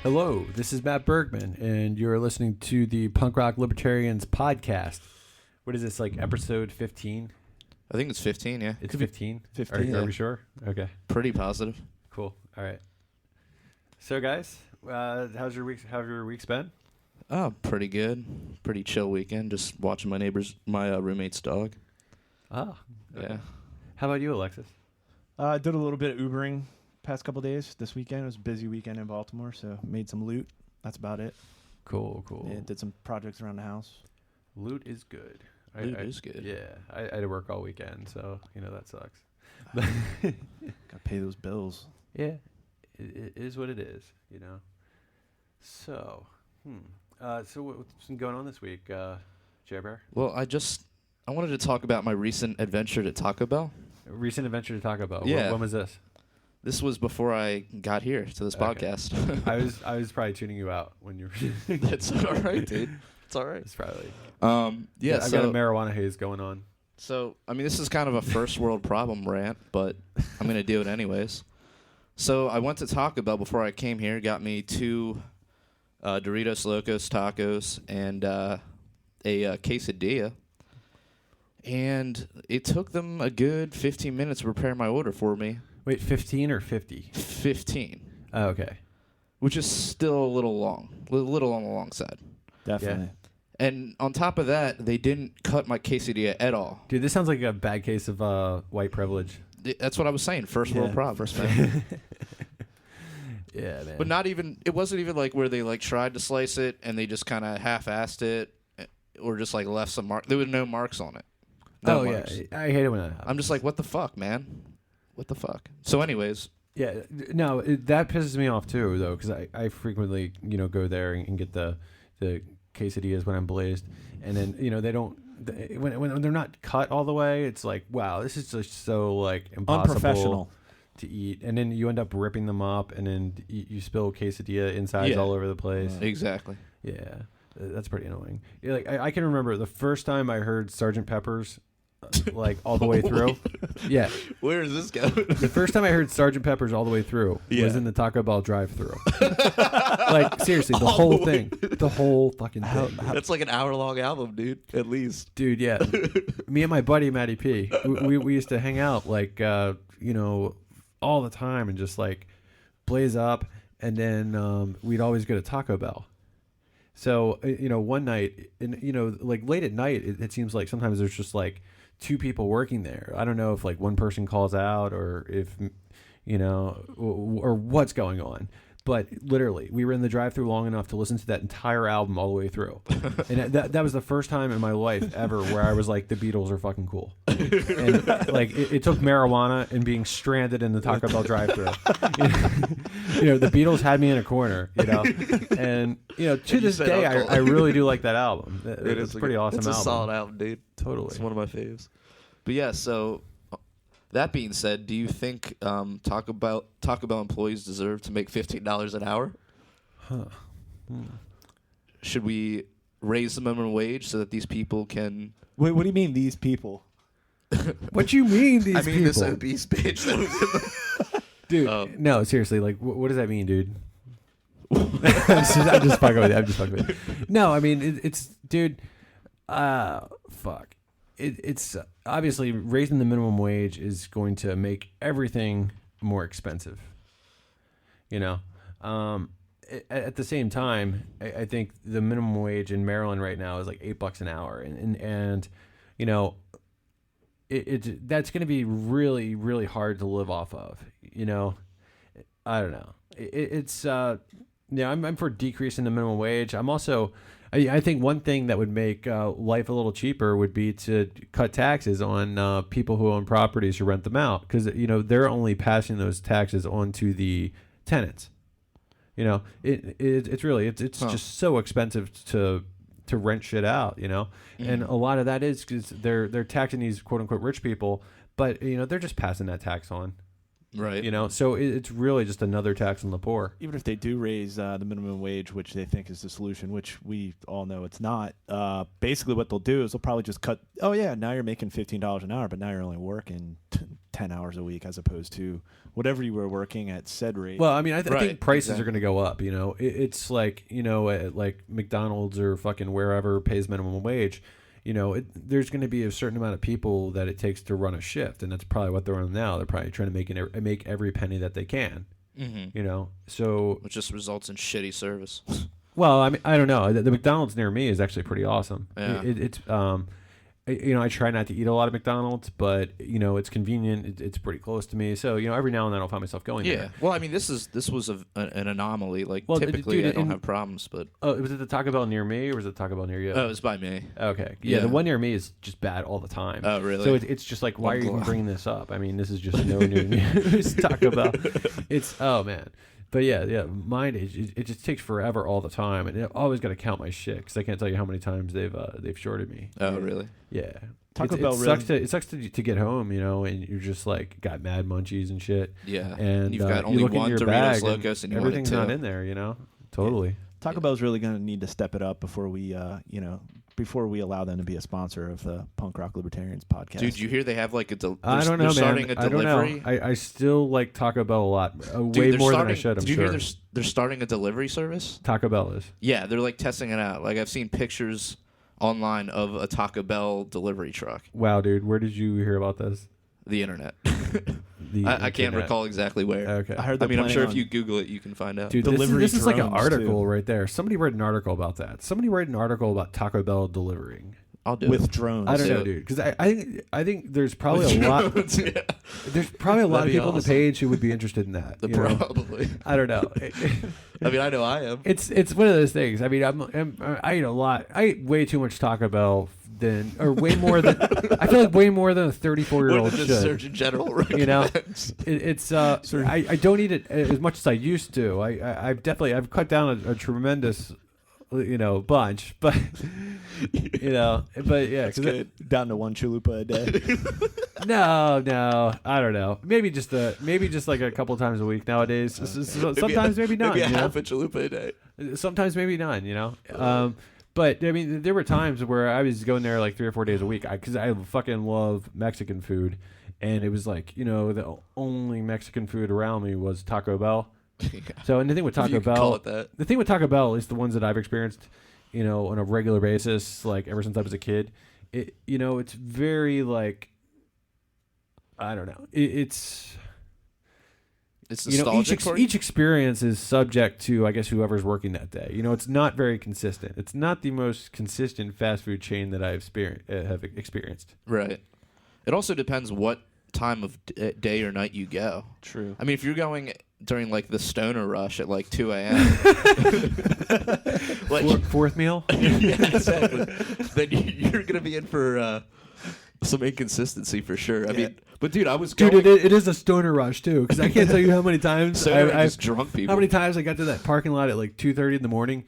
Hello, this is Matt Bergman, and you're listening to the Punk Rock Libertarians podcast. What is this, like episode 15? I think it's 15, yeah. It's 15? 15. Are we sure? Okay. Pretty positive. Cool. All right. So, guys, how's your week's been? Oh, pretty good. Pretty chill weekend. Just watching my roommate's dog. Oh. Okay. Yeah. How about you, Alexis? I did a little bit of Ubering past couple days. This weekend it was a busy weekend in Baltimore, so made some loot. That's about it. Cool. Yeah, did some projects around the house. Loot is good. Loot is good. Yeah. I had to work all weekend, so, that sucks. Gotta pay those bills. Yeah. It is what it is, So, so what's been going on this week, Jay Bear? Well, I wanted to talk about my recent adventure to Taco Bell. Recent adventure to Taco Bell. Yeah. When was this? This was before I got here to this podcast. I was probably tuning you out when you were. That's all right, dude. It's all right. It's probably. Yeah. I've got a marijuana haze going on. So, this is kind of a first world problem rant, but I'm going to do it anyways. So, I went to Taco Bell before I came here, got me 2 Doritos Locos tacos and a quesadilla. And it took them a good 15 minutes to prepare my order for me. Wait, 15 or 50? 15. Oh, okay. Which is still a little long. A little on the long side. Definitely. Yeah. And on top of that, they didn't cut my quesadilla at all. Dude, this sounds like a bad case of white privilege. That's what I was saying. First world problem. Man. Yeah, man. But it wasn't even like where they tried to slice it and they just kind of half-assed it or just left some mark. There were no marks on it. No marks. Yeah. I hate it when that happens. I'm just like, what the fuck, man? What the fuck? So anyways. Yeah, no, that pisses me off too, though, because I frequently, go there and get the quesadillas when I'm blazed, and then they don't when they're not cut all the way. It's like, wow, this is just so impossible, unprofessional to eat, and then you end up ripping them up, and then you spill quesadilla insides all over the place. Exactly. Yeah, that's pretty annoying. Yeah, I can remember the first time I heard Sergeant Pepper's. All the way through. Yeah. Where is this going? The first time I heard Sergeant Pepper's all the way through was in the Taco Bell drive-thru. Seriously, the whole thing. The whole fucking thing. That's like an hour-long album, dude. At least. Dude, yeah. Me and my buddy, Matty P, we used to hang out, all the time and just, blaze up. And then we'd always go to Taco Bell. So, one night, late at night, it seems like sometimes there's just, 2 people working there. I don't know if one person calls out or if, or what's going on. But literally, we were in the drive-thru long enough to listen to that entire album all the way through. And that was the first time in my life ever where I was like, the Beatles are fucking cool. And it took marijuana and being stranded in the Taco Bell drive-thru. The Beatles had me in a corner, and to this day, I really do like that album. It's a pretty awesome album. It's a solid album, dude. Totally. It's one of my faves. But yeah, so that being said, do you think Taco Bell employees deserve to make $15 an hour? Huh. Should we raise the minimum wage so that these people can... Wait, what do you mean, these people? What do you mean, these people? this obese bitch that was in the... Dude, no, seriously, what does that mean, dude? I'm just fucking with you. No, it's dude, fuck. It's obviously raising the minimum wage is going to make everything more expensive. At the same time, I think the minimum wage in Maryland right now is $8 an hour, and that's going to be really, really hard to live off of. I don't know. I'm for decreasing the minimum wage. I'm also, I think one thing that would make life a little cheaper would be to cut taxes on people who own properties who rent them out, because they're only passing those taxes on to the tenants. It's really just so expensive to rent shit out. And a lot of that is because they're taxing these quote unquote rich people, but they're just passing that tax on. Right. So it's really just another tax on the poor. Even if they do raise the minimum wage, which they think is the solution, which we all know it's not, basically what they'll do is they'll probably just cut, now you're making $15 an hour, but now you're only working 10 hours a week as opposed to whatever you were working at said rate. Well, I mean, I think Right, prices exactly. are going to go up. It's like at like McDonald's or fucking wherever pays minimum wage. There's going to be a certain amount of people that it takes to run a shift, and that's probably what they're on now. They're probably trying to make every penny that they can. So Which just results in shitty service. well, I mean, I don't know. The McDonald's near me is actually pretty awesome. Yeah. It's I try not to eat a lot of McDonald's, but it's convenient. It's pretty close to me, so every now and then I'll find myself going Yeah. there. Well, I mean, this was an anomaly. Like, Well, typically, dude, I don't and- have problems, but Oh, was it the Taco Bell near me, or was it the Taco Bell near you? oh, it was by me. Okay. Yeah. Yeah, the one near me is just bad all the time. Oh, really? So it's just like, why are you even glad. bringing this up? I mean, this is just no new news. Taco Bell. Oh man. But yeah, mine it just takes forever all the time, and I always got to count my shit because I can't tell you how many times they've shorted me. Oh, really? Yeah. Taco It Bell sucks really- to get home, and you're just like got mad munchies and shit. Yeah. And You've got you only look in one your Doritos bag and Locos and you want it everything's too. not in there, Totally. Taco Bell's really going to need to step it up before we, before we allow them to be a sponsor of the Punk Rock Libertarians podcast. Dude, you hear they have like I don't know, they're man. starting a I don't delivery. know. I still like Taco Bell a lot, Dude, way they're more than I starting- should. I'm Did you sure. hear they're starting a delivery service? Taco Bell is. Yeah, they're like testing it out. Like, I've seen pictures online of a Taco Bell delivery truck. Wow, dude, where did you hear about this? The internet. The I can't internet. recall exactly where. Okay. I heard. I mean, I'm they're sure if planning you Google it, you can find out. Dude, Delivery this is like an drones, article too. right there. Somebody wrote an article about that. Somebody wrote an article about Taco Bell delivering. I'll do on with it. drones. I don't know, it. dude, because I think there's probably a lot. Yeah, There's probably a lot That'd of be people on the awesome. page who would be interested in that. you know? probably. I don't know. I mean, I know I am. It's one of those things. I mean, I eat a lot. I eat way too much Taco Bell way more than I feel like way more than a 34-year-old What did the should. Surgeon General You know, recommend? it's I don't eat it as much as I used to. I've cut down a tremendous bunch, but but yeah, 'cause good. Down to one chalupa a day. no, I don't know. Maybe just like a couple times a week nowadays. Sometimes maybe none. Maybe a you know? half a chalupa a day. Sometimes maybe none. But I mean, there were times where I was going there like 3 or 4 days a week because I fucking love Mexican food, and it was like the only Mexican food around me was Taco Bell. So and the thing with If you Taco could call Bell, it that. the thing with Taco Bell is the ones that I've experienced, on a regular basis, like ever since I was a kid. It's very like, I don't know. It's It's each nostalgic for you? each experience is subject to, I guess, whoever's working that day. It's not very consistent. It's not the most consistent fast food chain that I've have experienced. Right. It also depends what time of day or night you go. True. I mean, if you're going during like the stoner rush at like 2 a.m. like, Fourth meal? yeah, exactly. Then you're gonna be in for some inconsistency for sure. I mean, but dude, I was going. Dude, it is a stoner rush too, because I can't tell you how many times so I've just drunk people. how many times I got to that parking lot at like 2:30 in the morning,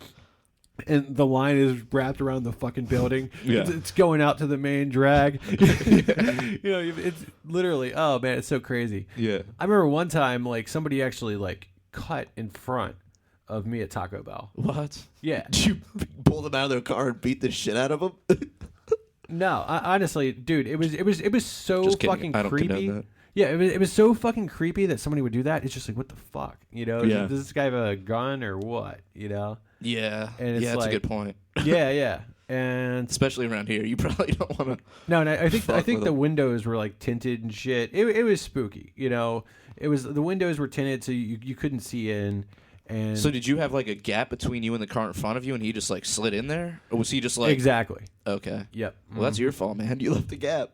and the line is wrapped around the fucking building. Yeah. It's going out to the main drag. It's literally, oh man, it's so crazy. Yeah. I remember one time, like somebody actually like cut in front of me at Taco Bell. What? Yeah. Did you pull them out of their car and beat the shit out of them? No, honestly, dude, it was so Just kidding. fucking I don't condone creepy. that. Yeah, it was so fucking creepy that somebody would do that. It's just like, what the fuck, Yeah. Does this guy have a gun or what, Yeah. And it's Yeah, that's like- a good point. Yeah, and Especially around here, you probably don't want to. no, and I think Fuck with the them. windows were like tinted and shit. It was spooky, It was the windows were tinted, so you couldn't see in. And So did you have like a gap between you and the car in front of you, and he just like slid in there, or was he just like exactly. Okay? Yep. Well, that's your fault, man. You left the gap.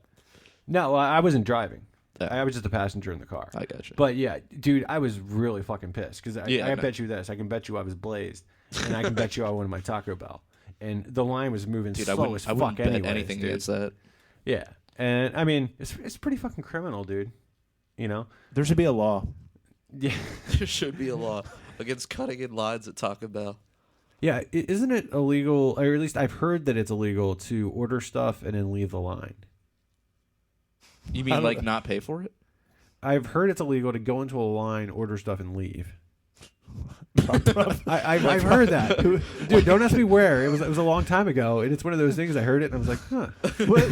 No, I wasn't driving. Oh. I was just a passenger in the car. I got you. But yeah, dude, I was really fucking pissed because Yeah, I no. bet you this. I can bet you I was blazed, and I can bet you I wanted my Taco Bell, and the line was moving Dude, slow as I wouldn't fuck bet anyways, anything dude. against that. Yeah, and I mean, it's pretty fucking criminal, dude. There should be a law. Yeah, There should be a law against cutting in lines at Taco Bell. yeah. Isn't it illegal, or at least I've heard that it's illegal to order stuff and then leave the line? You I mean don't like know. not pay for it? I've heard it's illegal to go into a line, order stuff, and leave. I've heard that, dude. Don't ask me where. It was a long time ago, and it's one of those things. I heard it, and I was like, huh. What?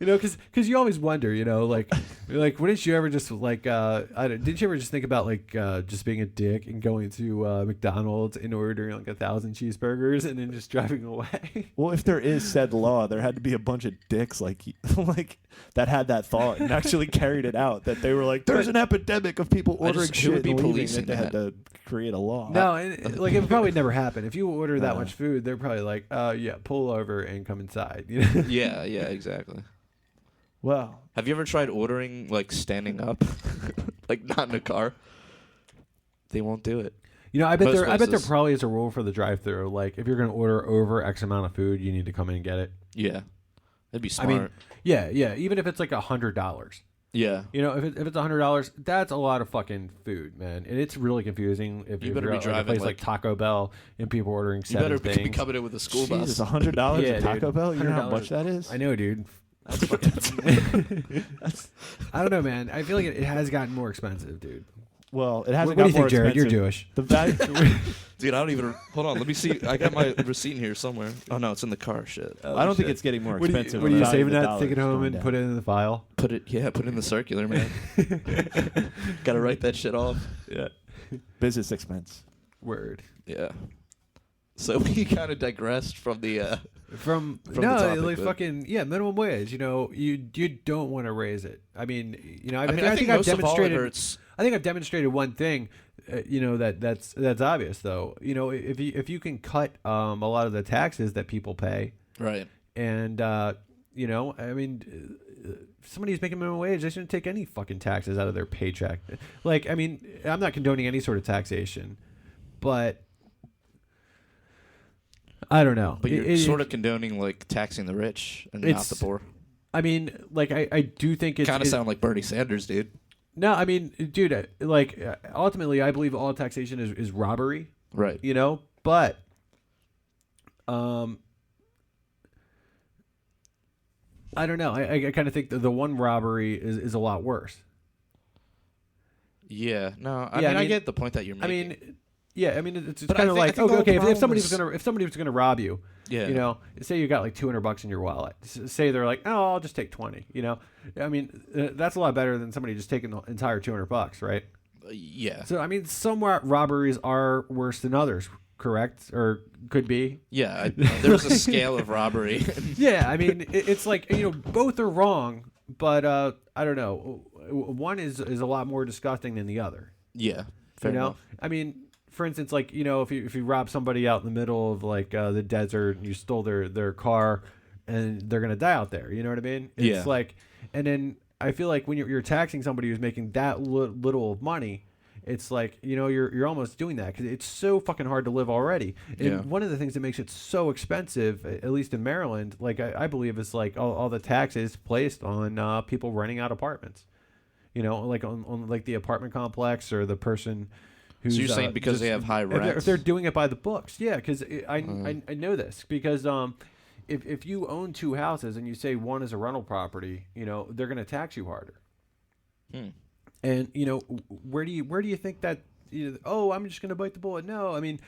You know, because you always wonder, you know, like wouldn't you ever just like didn't you ever just think about like just being a dick and going to McDonald's and ordering like 1,000 cheeseburgers and then just driving away? Well, if there is said law, there had to be a bunch of dicks like that had that thought and actually carried it out. That they were like, there's an epidemic of people ordering who shit would be and leaving, policing that they had to create a law. No, and, like it would probably never happen. If you order that much food, they're probably like, yeah, pull over and come inside. You know? Yeah, exactly. Well, have you ever tried ordering like standing up, like not in a car? They won't do it. You know, I bet there places. probably is a rule for the drive-through. Like, if you're going to order over X amount of food, you need to come in and get it. Yeah, that'd be smart. I mean, yeah. Even if it's like $100. Yeah. You know, if it's $100, that's a lot of fucking food, man, and it's really confusing. If You you're better be at, like, a driving, place like like Taco Bell and people ordering You 7 better things. be coming in with a school bus. Jesus, $100 Yeah, at Taco dude. Bell? You know how $100. much that is? I know, dude. That's fucking. I don't know, man. I feel like it has gotten more expensive, dude. Well, it What hasn't do you got think, more Jared? You're expensive. Jewish. The value. Dude, I don't even. Hold on, let me see. I got my receipt in here somewhere. Oh no, it's in the car. Shit. I don't think it's getting more What are expensive. you The value saving of the that? dollar Take it is home going and down. put it in the file. Put it in the circular, man. Gotta write that shit off. Yeah. Business expense. Word. Yeah. So we kind of digressed from the. From the no, topic, like but- fucking minimum wage. You know, you don't want to raise it. I mean, you know, I think I've most of all it demonstrated. hurts. I think I've demonstrated one thing. You know that's obvious though. You know, if you can cut a lot of the taxes that people pay, Right. and you know, I mean, if somebody's making minimum wage, they shouldn't take any fucking taxes out of their paycheck. Like, I mean, I'm not condoning any sort of taxation, but I don't know. But you're sort of condoning like taxing the rich and not It's- the poor. I mean, like I do think it's Kind of sound like Bernie Sanders, dude. No, I mean, dude, like ultimately, I believe all taxation is robbery. Right. You know, but I don't know. I kind of think the one robbery is a lot worse. Yeah. No. I Yeah, mean, I I mean- get the point that you're I making. mean, yeah, I mean, it's But kind I of think- I like, think the whole okay, if problem somebody is- was gonna rob you, yeah. you know, say you got like $200 in your wallet. Say they're like, oh, I'll just take 20. You know, I mean, that's a lot better than somebody just taking the entire $200, right? Yeah. So I mean, some robberies are worse than others, correct? Or could be. Yeah. There's a scale of robbery. Yeah, I mean, it's like, you know, both are wrong, but I don't know. One is a lot more disgusting than the other. Yeah. Fair you know, enough. I mean, for instance, like, you know, if you rob somebody out in the middle of like the desert and you stole their car, and they're gonna die out there. You know what I mean? It's Yeah. like, and then I feel like when you're taxing somebody who's making that little of money, it's like, you know, you're almost doing that because it's so fucking hard to live already. And Yeah. one of the things that makes it so expensive, at least in Maryland, like I believe, is like all the taxes placed on people renting out apartments. You know, like on like the apartment complex or the person who's. So you're saying because they have high rents? If they're doing it by the books, yeah. Because I know this because if you own 2 houses and you say one is a rental property, you know, they're going to tax you harder. And you know, where do you think that? You know, oh, I'm just going to bite the bullet. No, I mean,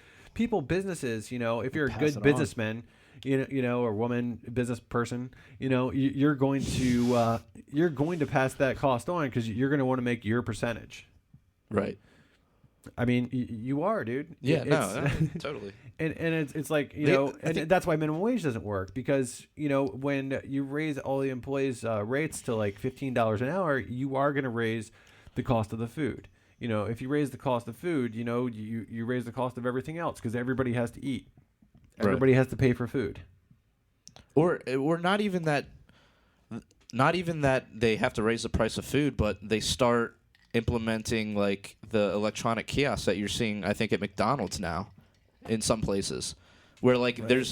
businesses. You know, if you're a Pass good it on. businessman, you know, or woman, business person, you know, you're going to pass that cost on because you're going to want to make your percentage. Right. I mean, you are, dude. Yeah. It's- No. Totally. And it's like, you They- know, I and think- that's why minimum wage doesn't work because, you know, when you raise all the employees' rates to like $15 an hour, you are going to raise the cost of the food. You know, if you raise the cost of food, you know, you raise the cost of everything else because everybody has to eat. Right. Everybody has to pay for food. Or not even that. Not even that they have to raise the price of food, but they start implementing like the electronic kiosks that you're seeing, I think, at McDonald's now, in some places, where like they're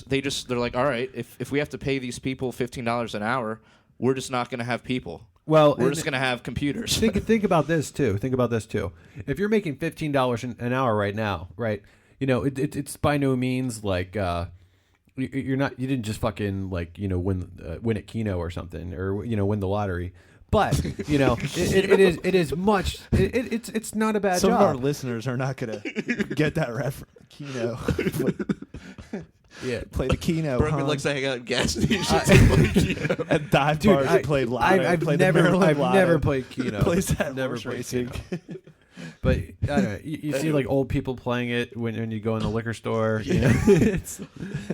like, all right, if we have to pay these people $15 an hour, we're just not going to have people. Well, We're just going to have computers. think about this too. If you're making $15 an hour right now, right? You know, it's by no means like you didn't just fucking like, you know, win at Keno or something, or, you know, win the lottery. But it's not a bad Some job. of our listeners are not gonna get that reference. Keno. Yeah, play the Keno. Bergman likes to hang out at gas stations at dive dude, bars and play Lotto. I've play the never Maryland Lotto. never played Keno. Plays that Never horse played racing. Keno. But I don't know. You see like old people playing it when you go in the liquor store. You know?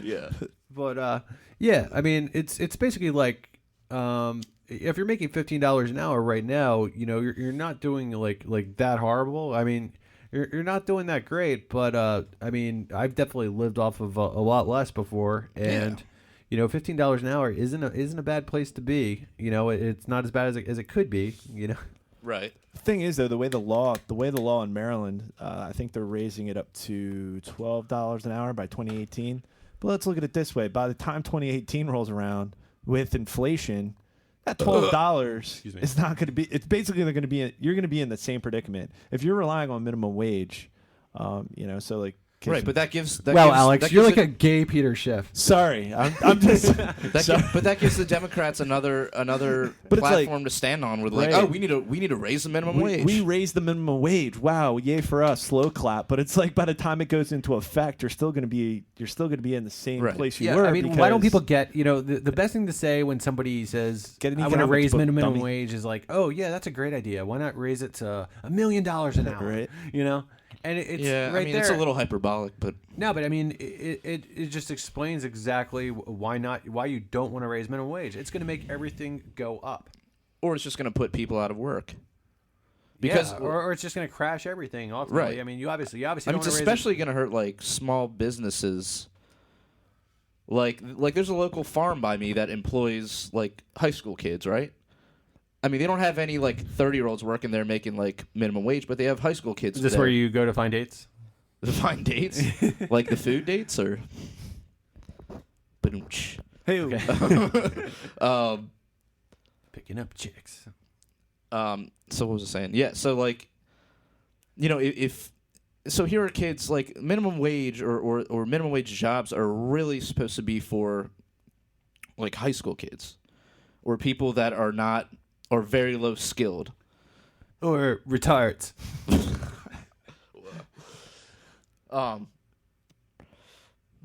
Yeah. But yeah, I mean, it's basically like if you're making $15 an hour right now, you're not doing like that horrible. I mean, you're not doing that great, but I mean, I've definitely lived off of a lot less before, and $15 an hour isn't a bad place to be. It's not as bad as it could be. Right. The thing is, though, the way the law in Maryland, I think they're raising it up to $12 an hour by 2018. But let's look at it this way: by the time 2018 rolls around, with inflation, that $12 is not going to be. It's basically going to be. You're going to be in the same predicament if you're relying on minimum wage. So like. Right, but that gives. Alex, you're like a gay Peter Schiff. Sorry, I'm just. But that gives the Democrats another platform to stand on. With like, right. we need to raise the minimum wage. We raised the minimum wage. Wow, yay for us! Slow clap. But it's like by the time it goes into effect, you're still going to be in the same place you were. I mean, why don't people get the best thing to say when somebody says I want to raise minimum wage is like, oh yeah, that's a great idea. Why not raise it to $1 million an hour? Right. And it's right there. It's a little hyperbolic, but no, but I mean, it just explains exactly why you don't want to raise minimum wage. It's going to make everything go up, or it's just going to put people out of work. Because or it's just going to crash everything ultimately. Right. I mean, you obviously. I mean, it's especially going to hurt like small businesses. Like there's a local farm by me that employs like high school kids, right? I mean, they don't have any like 30-year-olds working there making like minimum wage, but they have high school kids. Is this where you go to find dates? To find dates, like the food dates, or Ba-doom-tsh. Hey, picking up chicks. So what was I saying? Yeah, so like, if so, here are kids like minimum wage or minimum wage jobs are really supposed to be for like high school kids or people that are not. Or very low skilled. Or retards.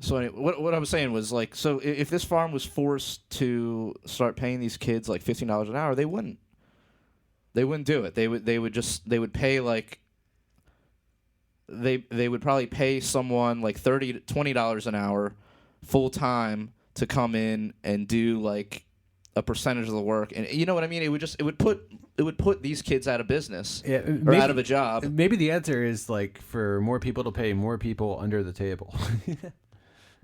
So anyway, what I was saying was like, so if this farm was forced to start paying these kids like $15 an hour, they wouldn't. They wouldn't do it. They would pay like. They would probably pay someone like $20 an hour full time to come in and do like a percentage of the work, and you know what I mean. It would put these kids out of business, or out of a job. Maybe the answer is like for more people to pay more people under the table.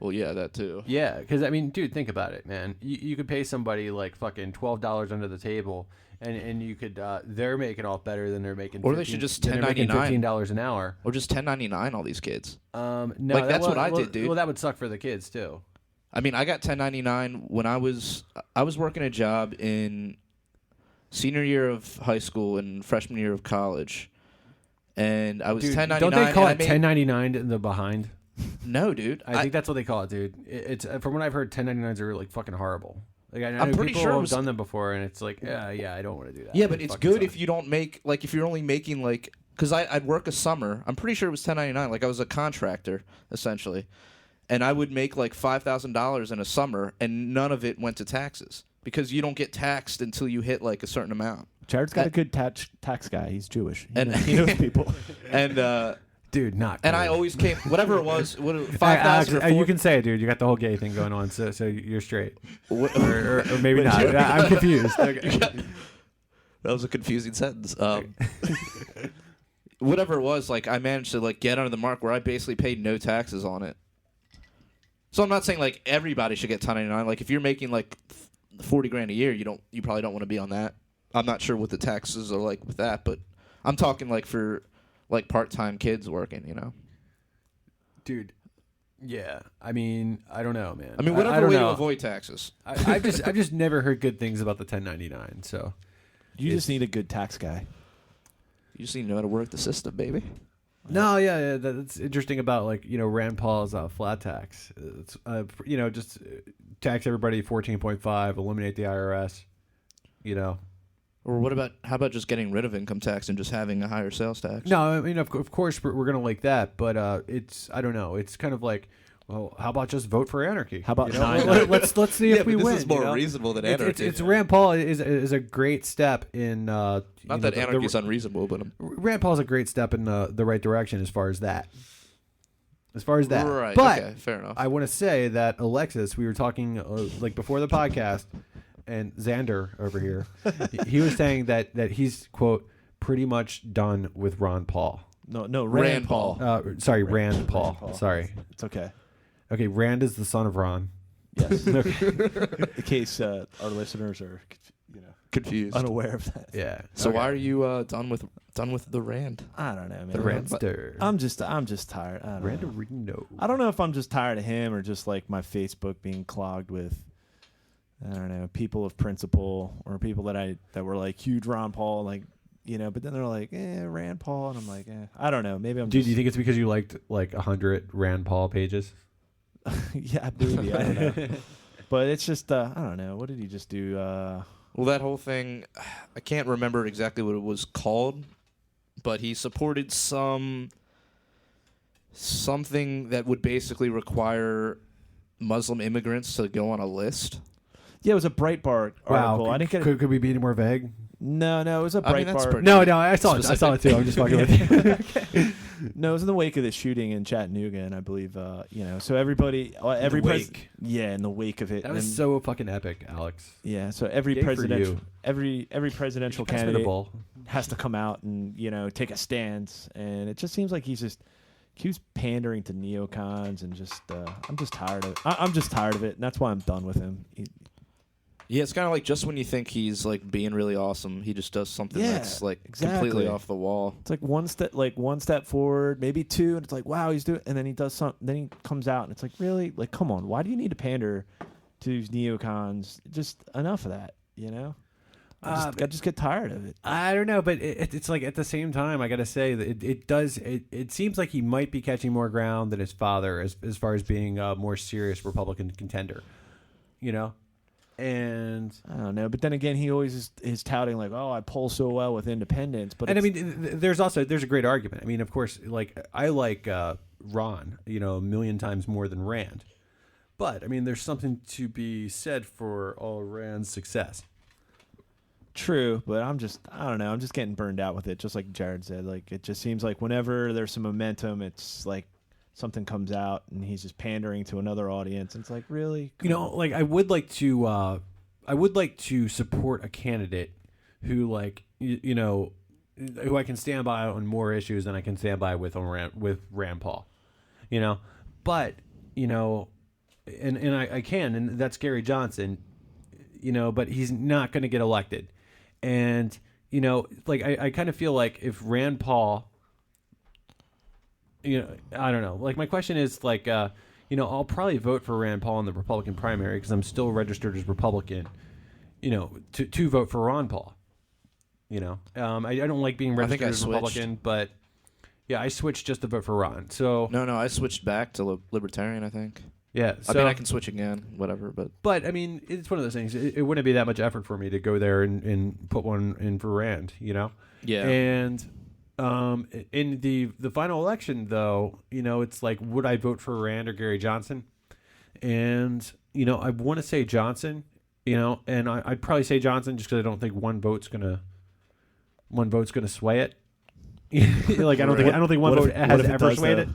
Well, yeah, that too. Yeah, because I mean, dude, think about it, man. You could pay somebody like fucking $12 under the table, and you could they're making off better than they're making. Or they should just $10.99 $15 an hour, or just $10.99 all these kids. No, like that's what I did, dude. Well, that would suck for the kids too. I mean, I got $10.99 when I was working a job in senior year of high school and freshman year of college, and I was $10.99. Don't they call it $10.99 in the behind? No, dude. I think that's what they call it, dude. It's from what I've heard, $10.99s are like fucking horrible. Like I know I'm pretty people sure have done them before, and it's like, yeah, I don't want to do that. Yeah, but it's good if you don't make like if you're only making like because I'd work a summer. I'm pretty sure it was $10.99. Like I was a contractor essentially. And I would make like $5,000 in a summer, and none of it went to taxes because you don't get taxed until you hit like a certain amount. Jared's got a good tax guy. He's Jewish. He knows people. And dude, not. And good. I always came whatever it was. 5,000. You can say it, dude. You got the whole gay thing going on, so you're straight. or maybe not. I'm confused. Okay. That was a confusing sentence. Whatever it was, like I managed to like get under the mark where I basically paid no taxes on it. So I'm not saying like everybody should get $10.99. Like if you're making like $40,000 a year, you probably don't want to be on that. I'm not sure what the taxes are like with that, but I'm talking like for like part-time kids working, Dude. Yeah, I mean, I don't know, man. I mean, whatever way to avoid taxes. I've just never heard good things about the 1099. So you just need a good tax guy. You just need to know how to work the system, baby. No, yeah, that's interesting about like Rand Paul's flat tax. It's just tax everybody 14.5, eliminate the IRS. Or what about how about just getting rid of income tax and just having a higher sales tax? No, I mean, of course, we're going to like that, but I don't know. It's kind of like, well, how about just vote for anarchy? How about you know? nine- let's see if we this win. is more you know? reasonable than It's, anarchy. it's Rand Paul is a great step in. Not that anarchy is unreasonable, but Rand Paul's a great step in the right direction as far as that. Right. But okay, fair enough. I want to say that Alexis, we were talking like before the podcast, and Xander over here, he was saying that he's quote pretty much done with Ron Paul. No, Rand Paul. Sorry, Rand Paul. Paul. Sorry. It's okay. Okay, Rand is the son of Ron. Yes. Okay. In case our listeners are, Confused. unaware of that. Yeah. So Okay. why are you done with the Rand? I don't know, man. The Randster? I'm just tired. I don't know. Randarino. I don't know if I'm just tired of him or just like my Facebook being clogged with, I don't know, people of principle or people that were like huge Ron Paul, like, but then they're like, Rand Paul, and I'm like, I don't know. Maybe I'm. Dude, just, do you think it's because you liked like 100 Rand Paul pages? yeah, maybe. I don't know. But it's just, I don't know. What did he just do? Well, that whole thing, I can't remember exactly what it was called, but he supported something that would basically require Muslim immigrants to go on a list. Yeah, it was a Breitbart article. I didn't get it. Could we be any more vague? No, it was a I mean, that's Breitbart. pretty- No, I saw it. I saw it too. I'm just fucking with you. No, it was in the wake of the shooting in Chattanooga, and I believe, so everybody, every wake. in the wake of it. That was and, so fucking epic, Alex. yeah. So every Yay for presidential, you. every presidential Pass me the candidate ball. has to come out and take a stance, and it just seems like he keeps pandering to neocons, and just I'm just tired of it. I'm just tired of it, and that's why I'm done with him. Yeah, it's kind of like just when you think he's like being really awesome, he just does something that's like completely off the wall. It's like one step forward, maybe two, and it's like, wow, he's doing, and then he does something. Then he comes out, and it's like, really, like, come on, why do you need to pander to these neocons? Just enough of that, I just get tired of it. I don't know, but it's like at the same time, I gotta say that it seems like he might be catching more ground than his father as far as being a more serious Republican contender, And I don't know, but then again, he always is touting like, "Oh, I poll so well with independents." But I mean, there's a great argument. I mean, of course, like I like Ron, a million times more than Rand, but I mean, there's something to be said for all Rand's success. true, but I don't know, I'm just getting burned out with it. Just like Jared said, like it just seems like whenever there's some momentum, it's like something comes out and he's just pandering to another audience. And it's like, really? Come on. Like I would like to support a candidate who like who I can stand by on more issues than I can stand by with Rand Paul, but and I can, and that's Gary Johnson, but he's not going to get elected, and like I kind of feel like if Rand Paul. I don't know. Like my question is like, I'll probably vote for Rand Paul in the Republican primary because I'm still registered as Republican. To vote for Ron Paul. I don't like being registered as Republican, but yeah, I switched just to vote for Ron. So No, I switched back to libertarian. I think. yeah, I mean, I can switch again, whatever. But I mean, it's one of those things. It wouldn't be that much effort for me to go there and put one in for Rand. yeah. And in the final election, though, it's like, would I vote for Rand or Gary Johnson? And I want to say Johnson, and I'd probably say Johnson just because I don't think one vote's gonna sway it. Like I don't think one vote has ever swayed it.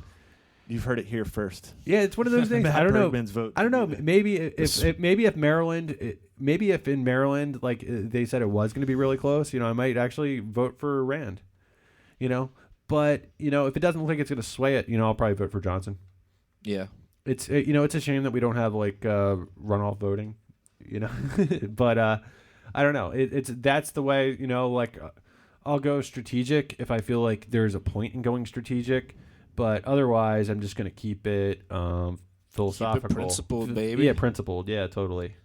You've heard it here first. Yeah, it's one of those things. Matt I don't know. Bergman's vote. I don't know. Maybe if Maryland, maybe if in Maryland, like they said it was going to be really close, I might actually vote for Rand. But if it doesn't look like it's going to sway it, I'll probably vote for Johnson. Yeah. It's it's a shame that we don't have like runoff voting, but I don't know. That's the way, like I'll go strategic if I feel like there's a point in going strategic, but otherwise I'm just going to keep it philosophical. Keep it principled, baby. Yeah, principled. Yeah, totally.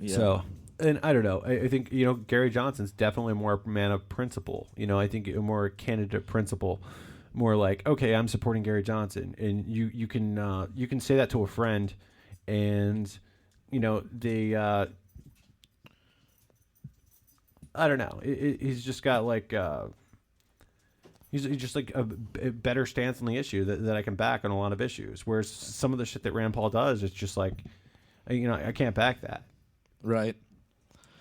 Yeah. So, and I don't know. I think, Gary Johnson's definitely more a man of principle. I think a more candidate principle, more like, okay, I'm supporting Gary Johnson, and you can say that to a friend, and they I don't know. He's just got like he's just like a better stance on the issue that I can back on a lot of issues. Whereas some of the shit that Rand Paul does, it's just like, I can't back that. Right.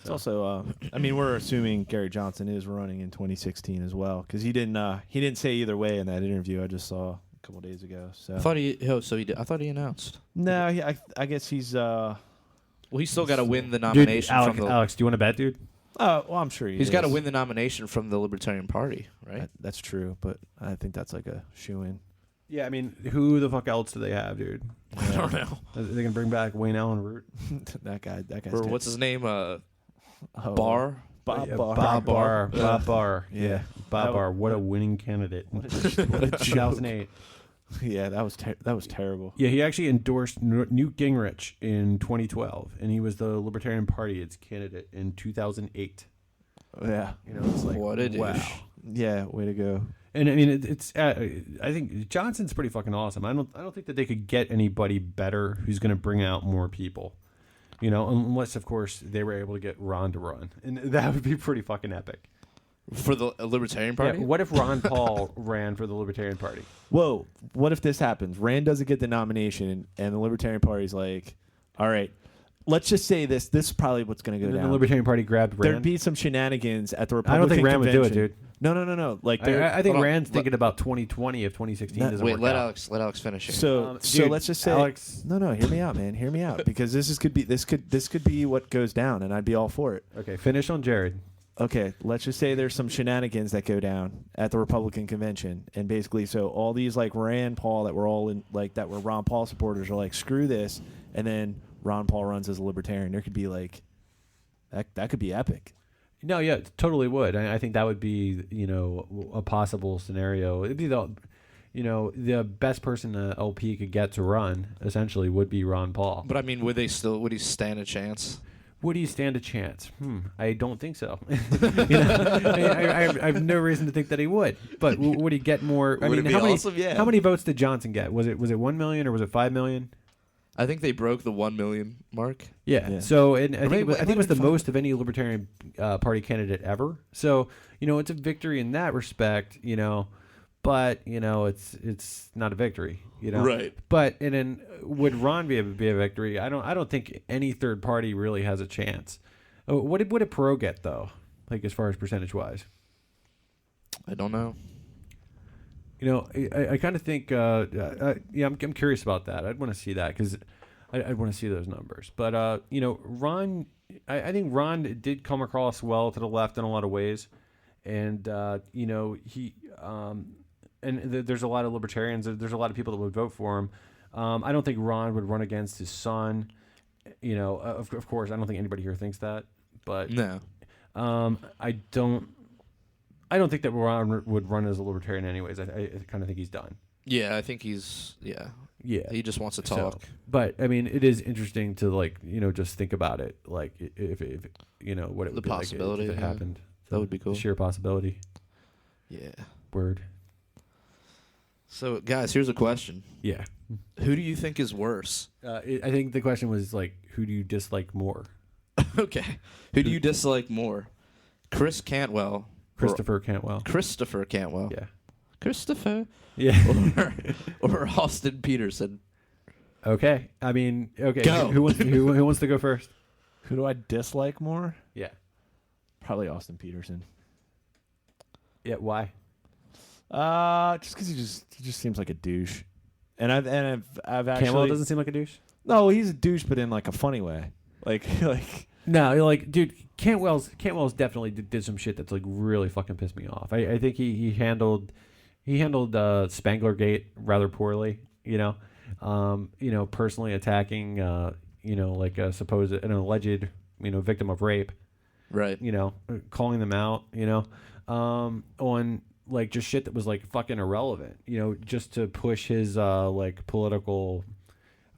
It's also, I mean, we're assuming Gary Johnson is running in 2016 as well, because he didn't say either way in that interview I just saw a couple days ago. So I thought he did. I thought he announced. No, I guess he's. Well, he's still got to win the nomination Dude, Alex, do you want to bet, dude? Oh, well, I'm sure he's got to win the nomination from the Libertarian Party, right? That's true, but I think that's like a shoo-in. Yeah, I mean, who the fuck else do they have, dude? I don't know. They can bring back Wayne Allen Root. That guy's. Or what's his name? Barr. Bob Barr. Bob Barr. Bob Barr. Yeah. Bob Barr. What a winning candidate. What a 2008. Yeah, that was terrible. Yeah, he actually endorsed Newt Gingrich in 2012, and he was the Libertarian Party's candidate in 2008. Yeah, It's like, what a wow. dish. Yeah, way to go. And I mean, it's. I think Johnson's pretty fucking awesome. I don't think that they could get anybody better who's going to bring out more people. Unless of course they were able to get Ron to run, and that would be pretty fucking epic. For the Libertarian Party? Yeah, what if Ron Paul ran for the Libertarian Party? Whoa, what if this happens? Rand doesn't get the nomination, and the Libertarian Party's like, all right, let's just say this is probably what's going to go And then down. the Libertarian Party grabbed Rand. There'd be some shenanigans at the I Republican don't think Rand convention. would do it, dude. No. Like, I think Hold on. Rand's thinking about 2020 if 2016 doesn't Wait, work let out. Alex finish here. So Dude, let's just say, Alex. no, hear me out, man. Hear me out, because this could be what goes down, and I'd be all for it. Okay, finish on Jared. Okay, let's just say there's some shenanigans that go down at the Republican convention, and basically, so all these like Rand Paul that were all in like that were Ron Paul supporters are like, screw this, and then Ron Paul runs as a Libertarian. There could be like that could be epic. No, yeah, totally would. I think that would be, a possible scenario. It'd be the best person the LP could get to run essentially would be Ron Paul. But I mean, would he stand a chance? Would he stand a chance? I don't think so. I have no reason to think that he would. But would he get more? I Would mean, it be awesome? Yeah. How many votes did Johnson get? Was it 1 million or was it 5 million? I think they broke the 1 million mark. Yeah. So I think maybe- it was the maybe most of any Libertarian Party candidate ever. So it's a victory in that respect. But it's not a victory. Right. But and then would Ron be a victory? I don't think any third party really has a chance. What did Perot get though? Like as far as percentage wise? I don't know. I kind of think, I'm curious about that. I'd want to see that because I'd want to see those numbers. But, Ron, I think Ron did come across well to the left in a lot of ways. And, there's a lot of libertarians. There's a lot of people that would vote for him. I don't think Ron would run against his son. Of course, I don't think anybody here thinks that. But No. I don't think that Ron would run as a libertarian anyways. I kind of think he's done. Yeah, I think he's. Yeah. Yeah. He just wants to talk. But I mean, it is interesting to just think about it. Like if what it would The be possibility, like if it yeah. happened. That would be cool. The sheer possibility. Yeah. Word. So, guys, here's a question. Yeah. Who do you think is worse? I think the question was who do you dislike more? Okay. Who do you dislike more? Christopher Cantwell. Yeah. Christopher. Yeah. Or Austin Peterson. Okay. I mean, okay. Go. Who wants to go first? Who do I dislike more? Yeah. Probably Austin Peterson. Yeah. Why? Just because he just seems like a douche, and I've actually Cantwell doesn't seem like a douche. No, he's a douche, but in like a funny way. Like No, dude, Cantwell's definitely did some shit that's really fucking pissed me off. I think he handled Spanglergate rather poorly. Personally attacking a supposed an alleged victim of rape. Right. Calling them out. On just shit that was fucking irrelevant. Just to push his political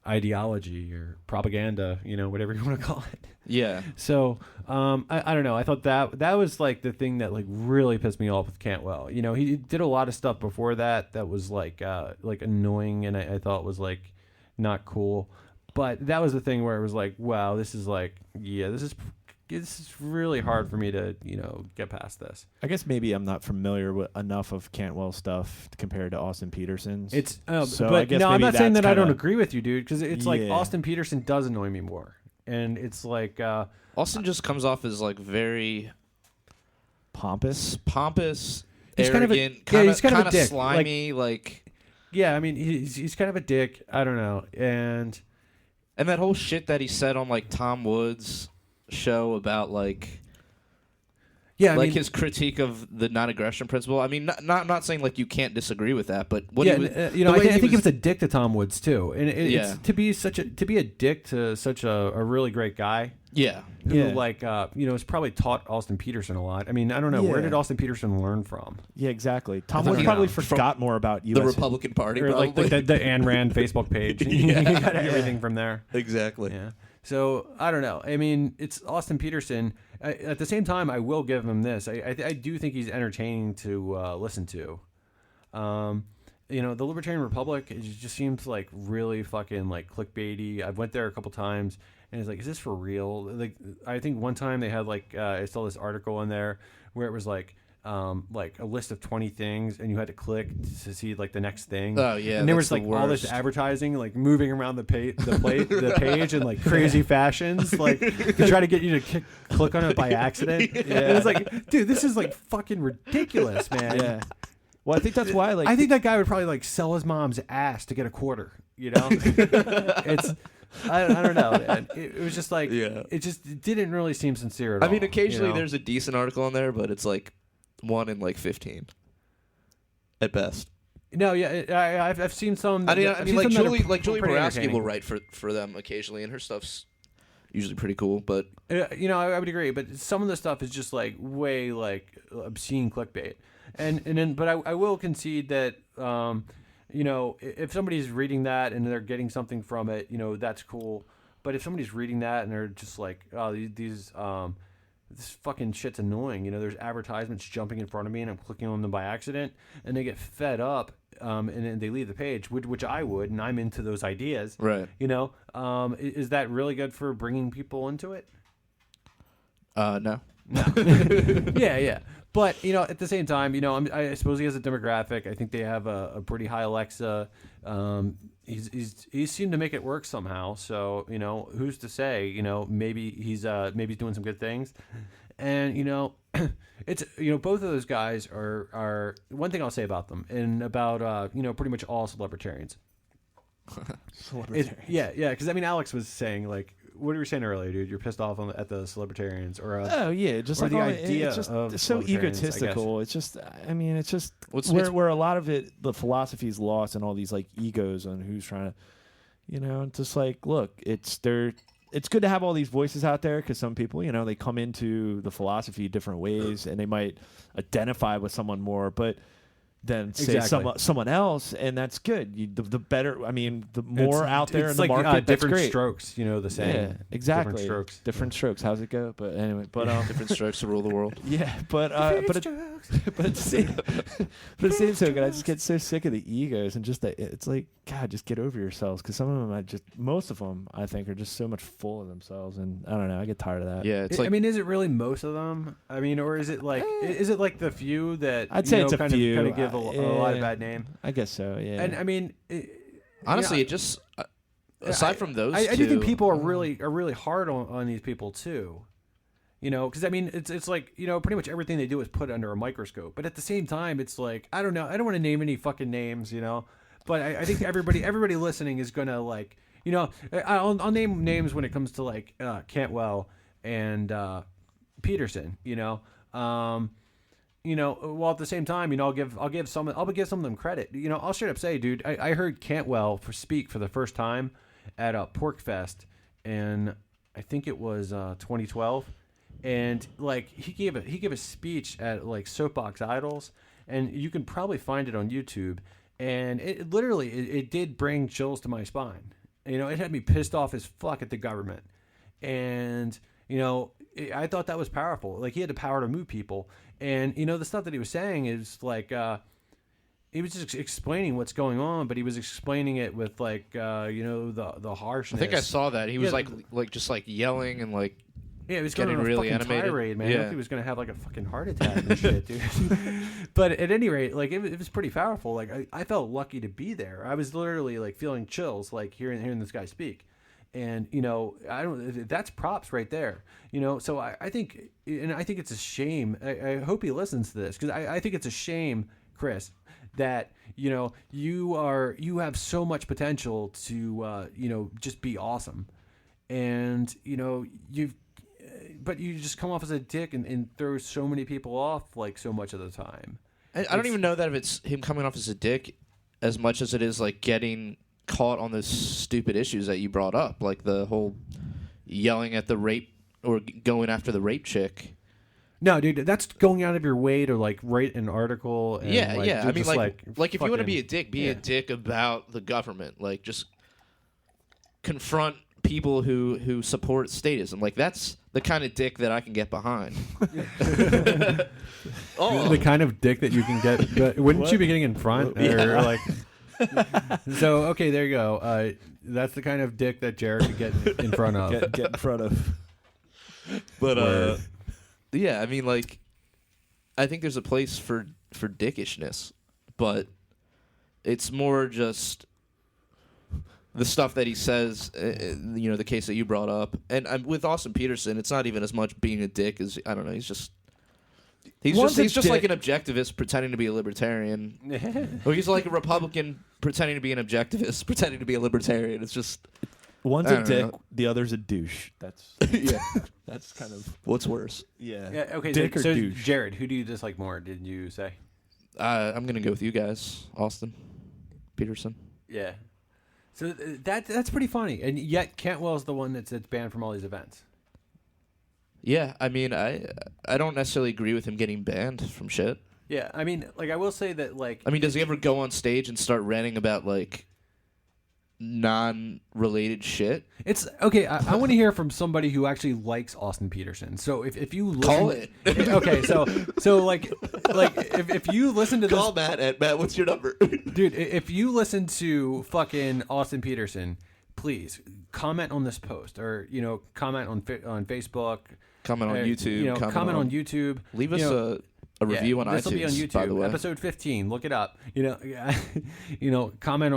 ideology or propaganda, whatever you want to call it. Yeah. So I don't know. I thought that was the thing that really pissed me off with Cantwell. He did a lot of stuff before that was annoying, and I thought was not cool. But that was the thing where it was wow, this is this is it's really hard for me to get past this. I guess maybe I'm not familiar with enough of Cantwell stuff compared to Austin Peterson's. It's so I but guess no, I'm maybe not saying that's that I don't kinda- agree with you, dude, because it's like Yeah. Austin Peterson does annoy me more, and it's like Austin just comes off as like very pompous. pompous, He's kind of a- arrogant, yeah, he's kind of a kinda dick. slimy, like yeah, I mean he's kind of a dick. I don't know, and that whole shit that he said on like Tom Woods' show about like yeah, I like mean, his critique of the non-aggression principle. I mean, not saying like you can't disagree with that, but what yeah, he was, I the way think he was a dick to Tom Woods too, and Yeah. it's to be a dick to such a really great guy. yeah. Who Yeah. has probably taught Austin Peterson a lot. I mean, I don't know, where Yeah. did Austin Peterson learn from? Yeah, exactly. Tom thought Woods he- probably from forgot more about The U.S. Republican Party, Or like probably. the Ayn Rand Facebook page. You got everything from there. Exactly. Yeah. So I don't know. I mean, it's Austin Peterson. At the same time, I will give him this. I do think he's entertaining to listen to. The Libertarian Republic, it just seems like really fucking like clickbaity. I've went there a couple times, and it's like, is this for real? Like, I think one time they had like I saw this article in there where it was like a list of 20 things, and you had to click to see like the next thing. Oh yeah, And there that's was like the all this worst. advertising, like moving around the page in like crazy fashions, like to try to get you to click on it by accident. Yeah. And it's like, dude, this is like fucking ridiculous, man. Yeah. Well, I think that's why. Like, I think that guy would probably like sell his mom's ass to get a quarter. It's. I don't know, man. It was just like, Yeah. it just didn't really seem sincere at all. I mean, occasionally you know? there's a decent article on there, but it's like 1 in like 15 at best. No, yeah, I've seen some. I mean, I've like seen some that Julie, are like Julie pretty Borowski will entertaining. write for them occasionally, and her stuff's usually pretty cool. But I would agree, but some of the stuff is just like way like obscene clickbait, but I will concede that if somebody's reading that and they're getting something from it, that's cool. But if somebody's reading that and they're just like, oh, this fucking shit's annoying. There's advertisements jumping in front of me and I'm clicking on them by accident, and they get fed up, and then they leave the page, which I would, and I'm into those ideas. right, Is that really good for bringing people into it? no, Yeah. But at the same time, I suppose he has a demographic. I think they have a pretty high Alexa. He seemed to make it work somehow. So who's to say? Maybe he's doing some good things. And it's both of those guys are one thing I'll say about them, and about pretty much all celebritarians. Yeah, because I mean, Alex was saying like, what were you saying earlier, dude? You're pissed off at the celebritarians, or oh yeah, just or like the all, idea it's just of it's so celebritarians, I egotistical. It's just, I mean, it's just What's- where a lot of it, the philosophy is lost in all these like egos on who's trying to, just like, look, it's good to have all these voices out there, because some people, they come into the philosophy different ways, and they might identify with someone more, but then say Exactly. someone else, and that's good. The better, I mean, the more out there in it's the like, market, that's different great. strokes, the saying. Yeah, exactly. Different strokes. Different strokes. How's it go? But anyway, but different strokes to rule the world. yeah, but at the same token, I just get so sick of the egos, and just that it's like, God, just get over yourselves, because some of them, most of them, I think, are just so much full of themselves, and I don't know, I get tired of that. Yeah, it's like I mean, is it really most of them? I mean, or is it like the few that I'd say it's a kind few. of give a lot of Yeah. bad name? I guess so. Yeah, And I mean, honestly, it just aside from those, I do two, think people are really hard on these people too. Because I mean, it's like pretty much everything they do is put under a microscope. But at the same time, it's like, I don't know. I don't want to name any fucking names, But I think everybody listening is gonna like, I'll name names when it comes to like Cantwell and Peterson. While at the same time, I'll give some of them credit. I'll straight up say, dude, I heard Cantwell speak for the first time at a Pork Fest, and I think it was 2012, and like he gave a speech at like Soapbox Idols, and you can probably find it on YouTube, and it literally it did bring chills to my spine. It had me pissed off as fuck at the government, and I thought that was powerful. Like, he had the power to move people. And, the stuff that he was saying is like, he was just explaining what's going on, but he was explaining it with like, the I harshness. think I saw that he was Yeah. like just like yelling and like Yeah, he was getting going on a really fucking animated. tirade, man. I Yeah. thought he was going to have like a fucking heart attack and shit, dude. But at any rate, like it was pretty powerful. Like I felt lucky to be there. I was literally like feeling chills, like hearing this guy speak. And that's props right there. So I think it's a shame. I hope he listens to this, because I think it's a shame, Chris, that you have so much potential to just be awesome, and but you just come off as a dick and throw so many people off like so much of the time. I don't even know that if it's him coming off as a dick as much as it is like getting caught on those stupid issues that you brought up, like the whole yelling at the rape or going after the rape chick. No, dude, that's going out of your way to like write an article. And, Yeah. I mean, just, like if you want to be a dick, be yeah. a dick about the government. Like, just confront people who support statism. Like, that's the kind of dick that I can get behind. The kind of dick that you can get. But wouldn't you be getting in front? Or like. So okay, there you go. That's the kind of dick that Jared could get in front of. Get in front of. But yeah, I mean, like, I think there's a place for dickishness, but it's more just the stuff that he says. The case that you brought up, and with Austin Peterson, it's not even as much being a dick as, I don't know. He's just like an objectivist pretending to be a libertarian. Or he's like a Republican pretending to be an objectivist, pretending to be a libertarian. It's just, one's I a don't dick, know. the other's a douche. That's yeah. that's kind of What's worse? Yeah. Okay. Dick or so douche? Jared, who do you dislike more? Did you say? I'm gonna go with you guys, Austin Peterson. Yeah. So that's pretty funny, and yet Cantwell's the one that's banned from all these events. Yeah, I mean, I don't necessarily agree with him getting banned from shit. Yeah, I mean, like I will say that, like, I mean, does he ever go on stage and start ranting about like non-related shit? it's okay. I want to hear from somebody who actually likes Austin Peterson. So if you listen, Call it. Okay, so like if you listen to this, Call Matt at Matt. What's your number? dude, if you listen to fucking Austin Peterson, please comment on this post, or comment on Facebook, Comment on YouTube. comment on YouTube. Leave us a review on iTunes. This will be on YouTube. By the way, episode 15. Look it up. Comment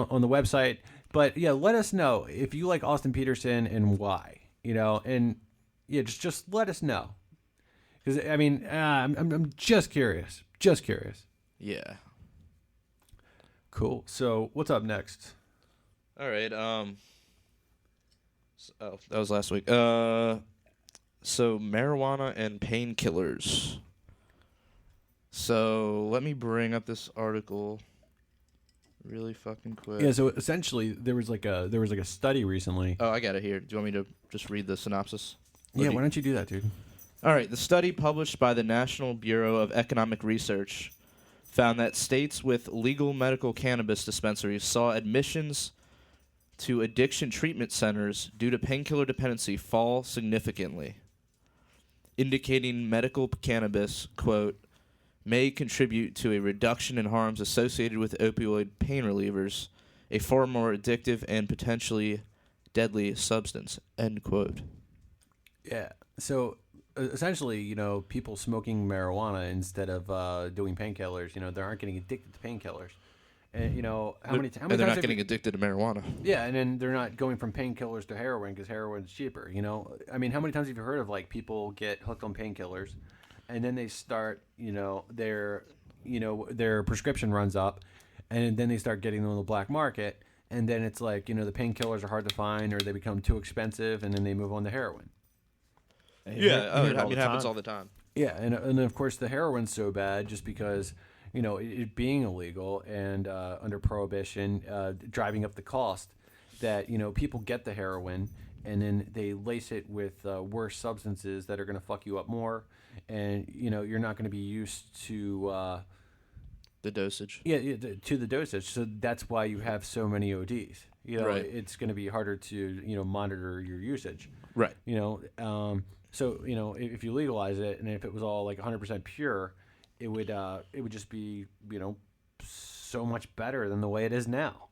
on the website. But yeah, let us know if you like Austin Peterson and why. And yeah, just let us know. Because I mean, I'm just curious. Just curious. yeah. Cool. So what's up next? All right. That was last week. So marijuana and painkillers. So let me bring up this article really fucking quick. Yeah. So essentially, there was like a study recently. Oh, I got it here. Do you want me to just read the synopsis? Yeah. Why don't you do that, dude? All right. The study published by the National Bureau of Economic Research found that states with legal medical cannabis dispensaries saw admissions to addiction treatment centers due to painkiller dependency fall significantly, indicating medical cannabis, quote, may contribute to a reduction in harms associated with opioid pain relievers, a far more addictive and potentially deadly substance, end quote. Yeah. So essentially, people smoking marijuana instead of doing painkillers, they aren't getting addicted to painkillers. And how many And times they're not getting addicted to marijuana. Yeah, and then they're not going from painkillers to heroin because heroin's cheaper. I mean, how many times have you heard of like people get hooked on painkillers, and then they start, their prescription runs up, and then they start getting them on the black market, and then it's like the painkillers are hard to find or they become too expensive, and then they move on to heroin. It happens all the time. Yeah, and of course the heroin's so bad just because it being illegal and under prohibition, driving up the cost, that people get the heroin and then they lace it with worse substances that are going to fuck you up more, and you're not going to be used to the dosage. To the dosage. So that's why you have so many ODs. Right. It's going to be harder to monitor your usage. Right. So if you legalize it, and if it was all like 100% pure, it would just be so much better than the way it is now.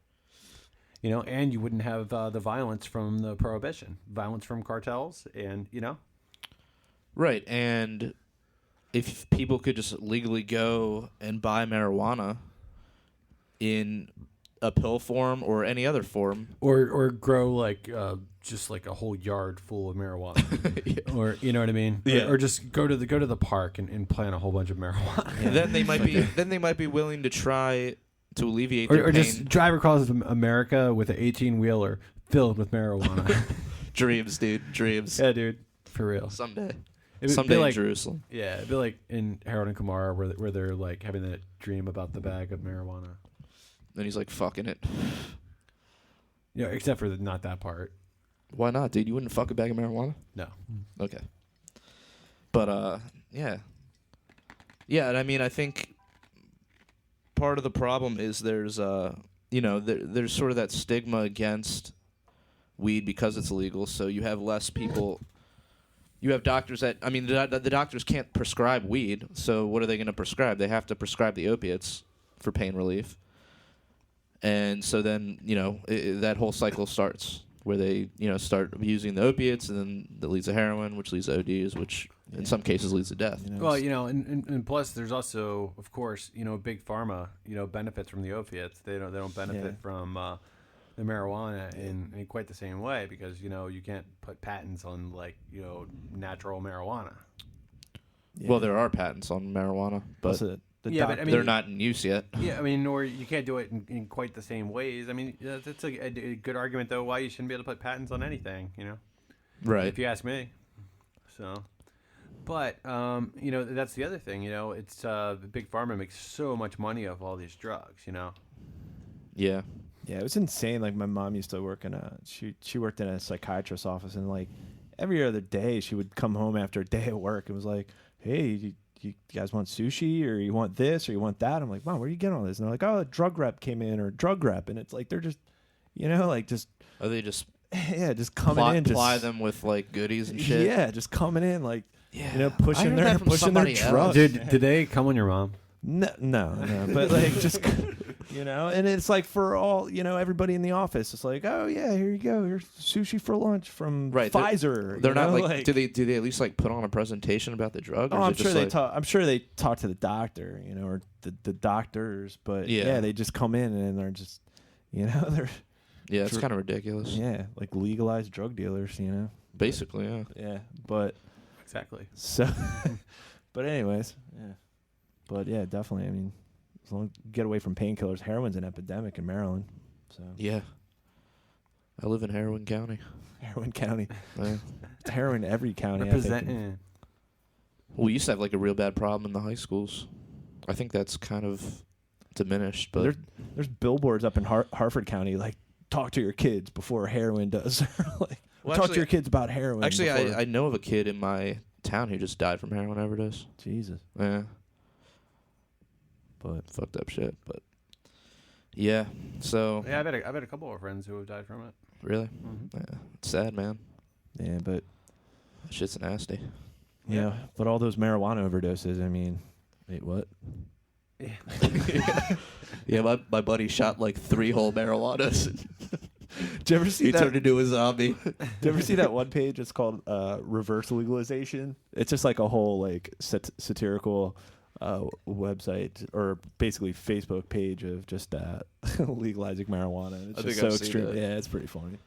And you wouldn't have the violence from the prohibition, violence from cartels, and Right, and if people could just legally go and buy marijuana in a pill form or any other form, or grow like just like a whole yard full of marijuana, yeah. or you know what I mean, Yeah. or just go to the park and plant a whole bunch of marijuana, then they might be willing to try to alleviate their or pain. just drive across America with an 18-wheeler filled with marijuana. Dreams, dude, dreams. Yeah, dude, for real. Someday It'd in like, Jerusalem. Yeah, it'd be like in Harold and Kumar where they're like having that dream about the bag of marijuana. Then he's like fucking it. Yeah, except for not that part. Why not, dude? You wouldn't fuck a bag of marijuana? No. Okay. But yeah. Yeah, and I mean, I think part of the problem is there's there's sort of that stigma against weed because it's illegal, so you have less people. You have doctors that, I mean, the doctors can't prescribe weed, so what are they going to prescribe? They have to prescribe the opiates for pain relief. And so then, that whole cycle starts where they, start using the opiates, and then that leads to heroin, which leads to O.D.s, which in some cases leads to death. Well, and plus there's also, of course, big pharma, benefits from the opiates. They don't benefit from the marijuana in quite the same way because, you can't put patents on natural marijuana. Yeah. Well, there are patents on marijuana, but but I mean, they're not in use yet. Yeah, I mean, or you can't do it in quite the same ways. I mean, that's a good argument, though, why you shouldn't be able to put patents on anything, Right. If you ask me. So, but, that's the other thing, it's big pharma makes so much money off all these drugs, Yeah. Yeah, it was insane. Like my mom used to work in she worked in a psychiatrist's office, and like every other day she would come home after a day at work and was like, "Hey, you guys want sushi or you want this or you want that?" I'm like, "Mom, where are you getting all this?" And they're like, "Oh, a drug rep came in or drug rep," and it's like they're just, just Are they just just coming in, ply just them with like goodies and shit? yeah, just coming in like I pushing heard their that from somebody else. drugs. Dude, did they come on your mom? No, but like just and it's like for all everybody in the office, it's like, oh yeah, here you go, here's sushi for lunch from Pfizer. They're not like do they at least like put on a presentation about the drug? Or I'm is it sure just they like, talk. I'm sure they talk to the doctor, or the doctors, but Yeah. they just come in and they're just, they're yeah, it's kind of ridiculous. like legalized drug dealers, Basically, yeah. Yeah, but Exactly. so, but anyways, yeah. But yeah, definitely. I mean, as long as you get away from painkillers, heroin's an epidemic in Maryland. So Yeah. I live in Heroin County. Heroin County. Yeah. It's heroin in every county. I think. Representing. We used to have like a real bad problem in the high schools. I think that's kind of diminished, but There's billboards up in Harford County like, talk to your kids before heroin does. Like, Well, talk to actually- your kids about heroin. actually before. I know of a kid in my town who just died from heroin overdose. Jesus. Yeah. But Fucked up shit, but yeah. So Yeah, I've had a couple of friends who have died from it. really, Mm-hmm. yeah, it's sad, man. yeah, but That shit's nasty. yeah, but all those marijuana overdoses. I mean, wait, what? Yeah, my buddy shot like 3 whole marijuanas. Did you ever see He that? turned into a zombie. Did you ever see that one page? It's called reverse legalization. It's just like a whole like satirical website or basically Facebook page of just legalizing marijuana. It's I just think so I've seen extreme. that. Yeah, it's pretty funny.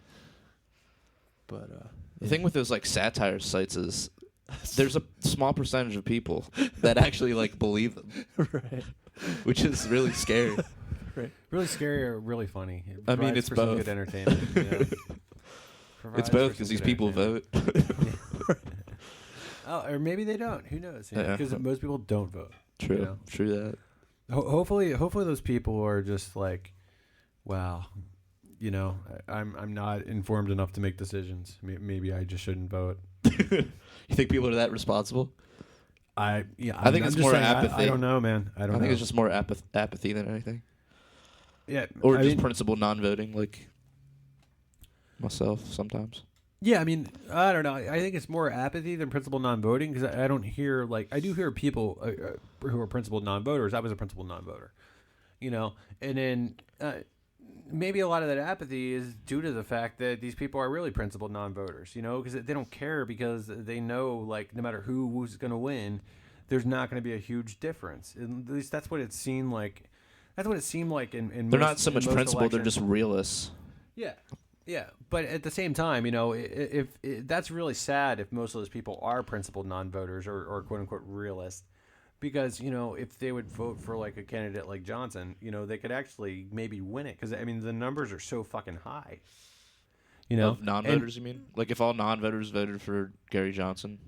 But The thing with those like satire sites is there's a small percentage of people that actually like believe them, right. which is really scary. Really scary or really funny? It I mean, provides it's for some both. good entertainment. It's Provides both for because some these good people entertainment. vote. Oh, or maybe they don't. Who knows? Yeah. Because most people don't vote. True, You know? true that. Hopefully those people are just like, wow, I'm not informed enough to make decisions. Maybe I just shouldn't vote. You think people are that responsible? I think I'm it's just more saying, apathy. I don't know, man. I don't know. think it's just more apathy than anything, yeah, or I just mean, principled non-voting, like myself sometimes. yeah. I mean, I don't know. I think it's more apathy than principled non-voting because I don't hear I do hear people who are principled non-voters. I was a principled non-voter, and then maybe a lot of that apathy is due to the fact that these people are really principled non-voters, because they don't care because they know, like, no matter who's going to win, there's not going to be a huge difference. At least that's what it seemed like. That's what it seemed like in They're most, not so much principled; they're just realists. Yeah. Yeah, but at the same time, if that's really sad if most of those people are principled non-voters or quote-unquote realists, because, if they would vote for, like, a candidate like Johnson, they could actually maybe win it, because, the numbers are so fucking high. Of non-voters, you mean? Like, if all non-voters voted for Gary Johnson?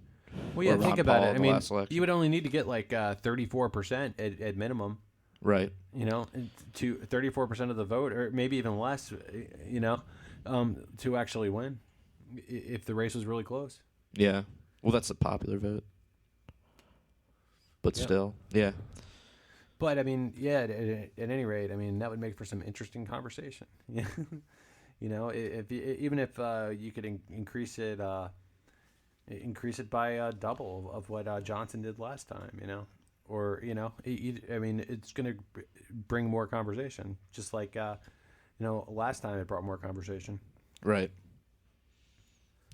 Well, yeah, think about it. Last election? You would only need to get, like, 34% at minimum. Right. To 34% of the vote, or maybe even less, to actually win, if the race was really close. Yeah. Well, that's the popular vote. But still, yeah. But, at any rate, that would make for some interesting conversation. Even if you could increase it by double of what Johnson did last time, or, it's going to bring more conversation, just like, last time it brought more conversation. Right.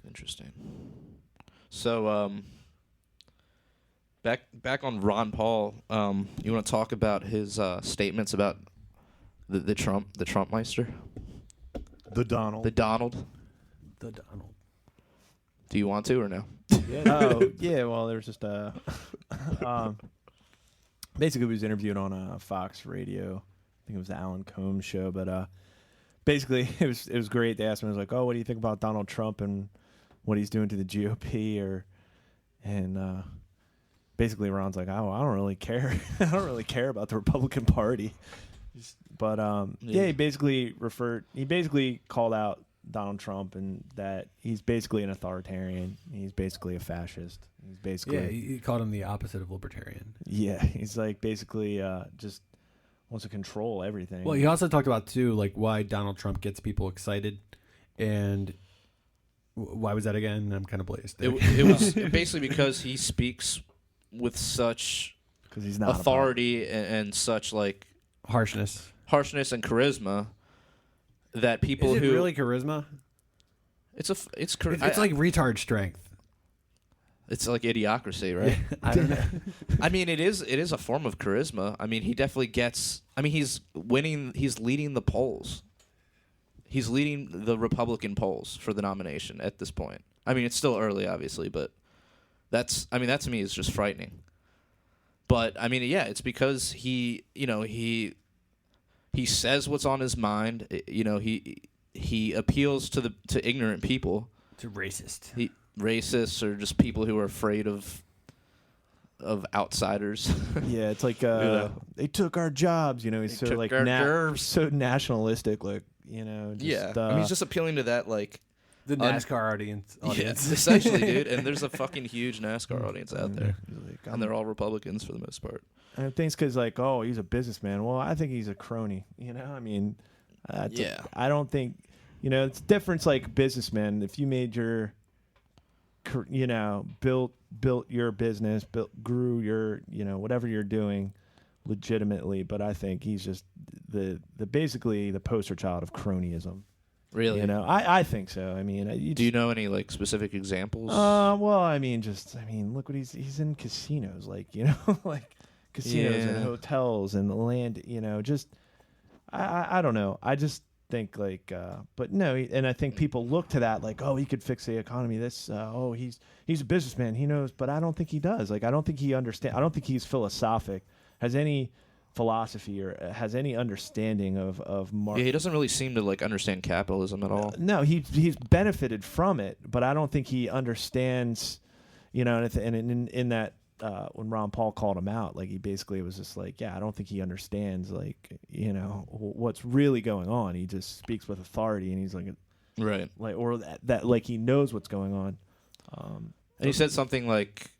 Interesting. So, back on Ron Paul, you want to talk about his statements about the Trumpmeister? The Donald. The Donald. Do you want to or no? Yeah. Well, there was just basically he was interviewed on Fox Radio. I think it was the Alan Combs show, but basically it was great. They asked him, it was like, "Oh, what do you think about Donald Trump and what he's doing to the GOP?" And basically Ron's like, "Oh, I don't really care. I don't really care about the Republican Party." But he basically called out Donald Trump and that he's basically an authoritarian. He's basically a fascist. He's basically he called him the opposite of libertarian. Yeah, he's like basically just wants to control everything. Well, he also talked about too, like, why Donald Trump gets people excited, and why was that again? I'm kind of blazed. It was basically because he speaks with such he's not authority and such like harshness and charisma that people who really charisma. It's like retard strength. It's like idiocracy, right? Yeah, I don't know. It is a form of charisma. He definitely gets. He's winning. He's leading the polls. He's leading the Republican polls for the nomination at this point. It's still early, obviously, but that to me is just frightening. But it's because he says what's on his mind. He appeals to ignorant people, to racists. Racists or just people who are afraid of outsiders. Yeah, it's like they took our jobs. He's so like so nationalistic, like he's just appealing to that like the NASCAR audience. Yeah, essentially, dude. And there's a fucking huge NASCAR audience out there, and they're all Republicans for the most part. And I think it's because like, oh, he's a businessman. Well, I think he's a crony. I don't think it's different. Like businessmen, if you made your built your business, grew your, whatever you're doing legitimately. But I think he's just the basically the poster child of cronyism. Really? I think so. Do you know any like specific examples? Well, look what he's in casinos, like, like casinos and hotels and land, just, I don't know. I just think like, but no, and I think people look to that like, oh, he could fix the economy. He's a businessman. He knows, but I don't think he does. Like, I don't think he understands. I don't think he's philosophic, has any philosophy or has any understanding of market. Yeah, he doesn't really seem to like understand capitalism at all. No, he's benefited from it, but I don't think he understands, and in that, when Ron Paul called him out, like he basically was just like, yeah, I don't think he understands like, what's really going on. He just speaks with authority and he's like, right. Like, or that like he knows what's going on. And he said something like,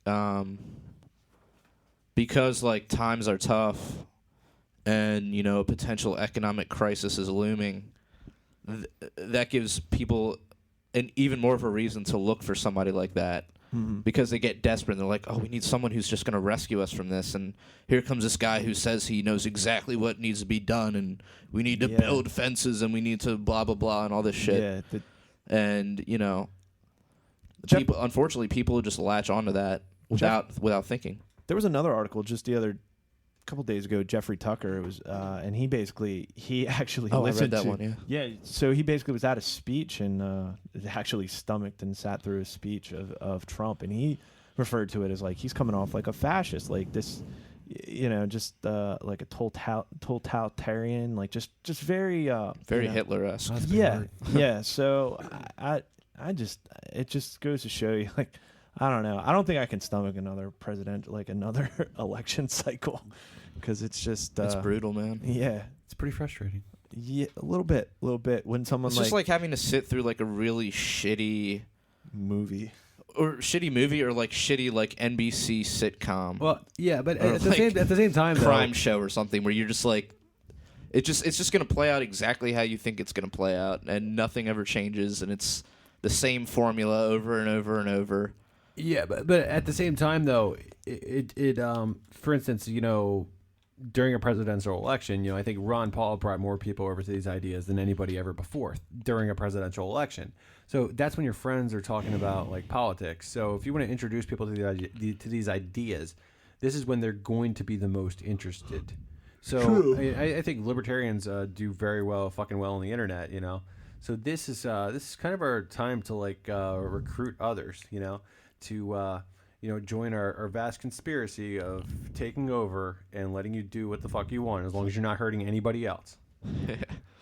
because like times are tough and, a potential economic crisis is looming, that gives people an even more of a reason to look for somebody like that because they get desperate. And they're like, oh, we need someone who's just going to rescue us from this. And here comes this guy who says he knows exactly what needs to be done, and we need to build fences, and we need to blah, blah, blah, and all this shit. Yeah. And, you know, unfortunately, people just latch onto that without thinking. There was another article just a couple days ago, Jeffrey Tucker. It was, and he actually I listened read that to one. Yeah. Yeah, so he basically was at a speech and actually stomached and sat through a speech of Trump, and he referred to it as like he's coming off like a fascist, like this, you know, just like a totalitarian, like just very Hitler-esque. Yeah. So I just it just goes to show you, like, I don't know. I don't think I can stomach another another election cycle, because it's just it's brutal, man. Yeah, it's pretty frustrating. Yeah, a little bit. When someone it's just like having to sit through like a really shitty movie or like shitty like NBC sitcom. Well, yeah, but at the same time, crime show or something where you're just like, it's just gonna play out exactly how you think it's gonna play out, and nothing ever changes, and it's the same formula over and over and over. Yeah, but at the same time, though, it for instance, you know, during a presidential election, you know, I think Ron Paul brought more people over to these ideas than anybody ever before during a presidential election. So that's when your friends are talking about like politics. So if you want to introduce people to these ideas, this is when they're going to be the most interested. So I think libertarians do very fucking well on the internet, you know. So this is kind of our time to like recruit others, you know, to join our vast conspiracy of taking over and letting you do what the fuck you want, as long as you're not hurting anybody else.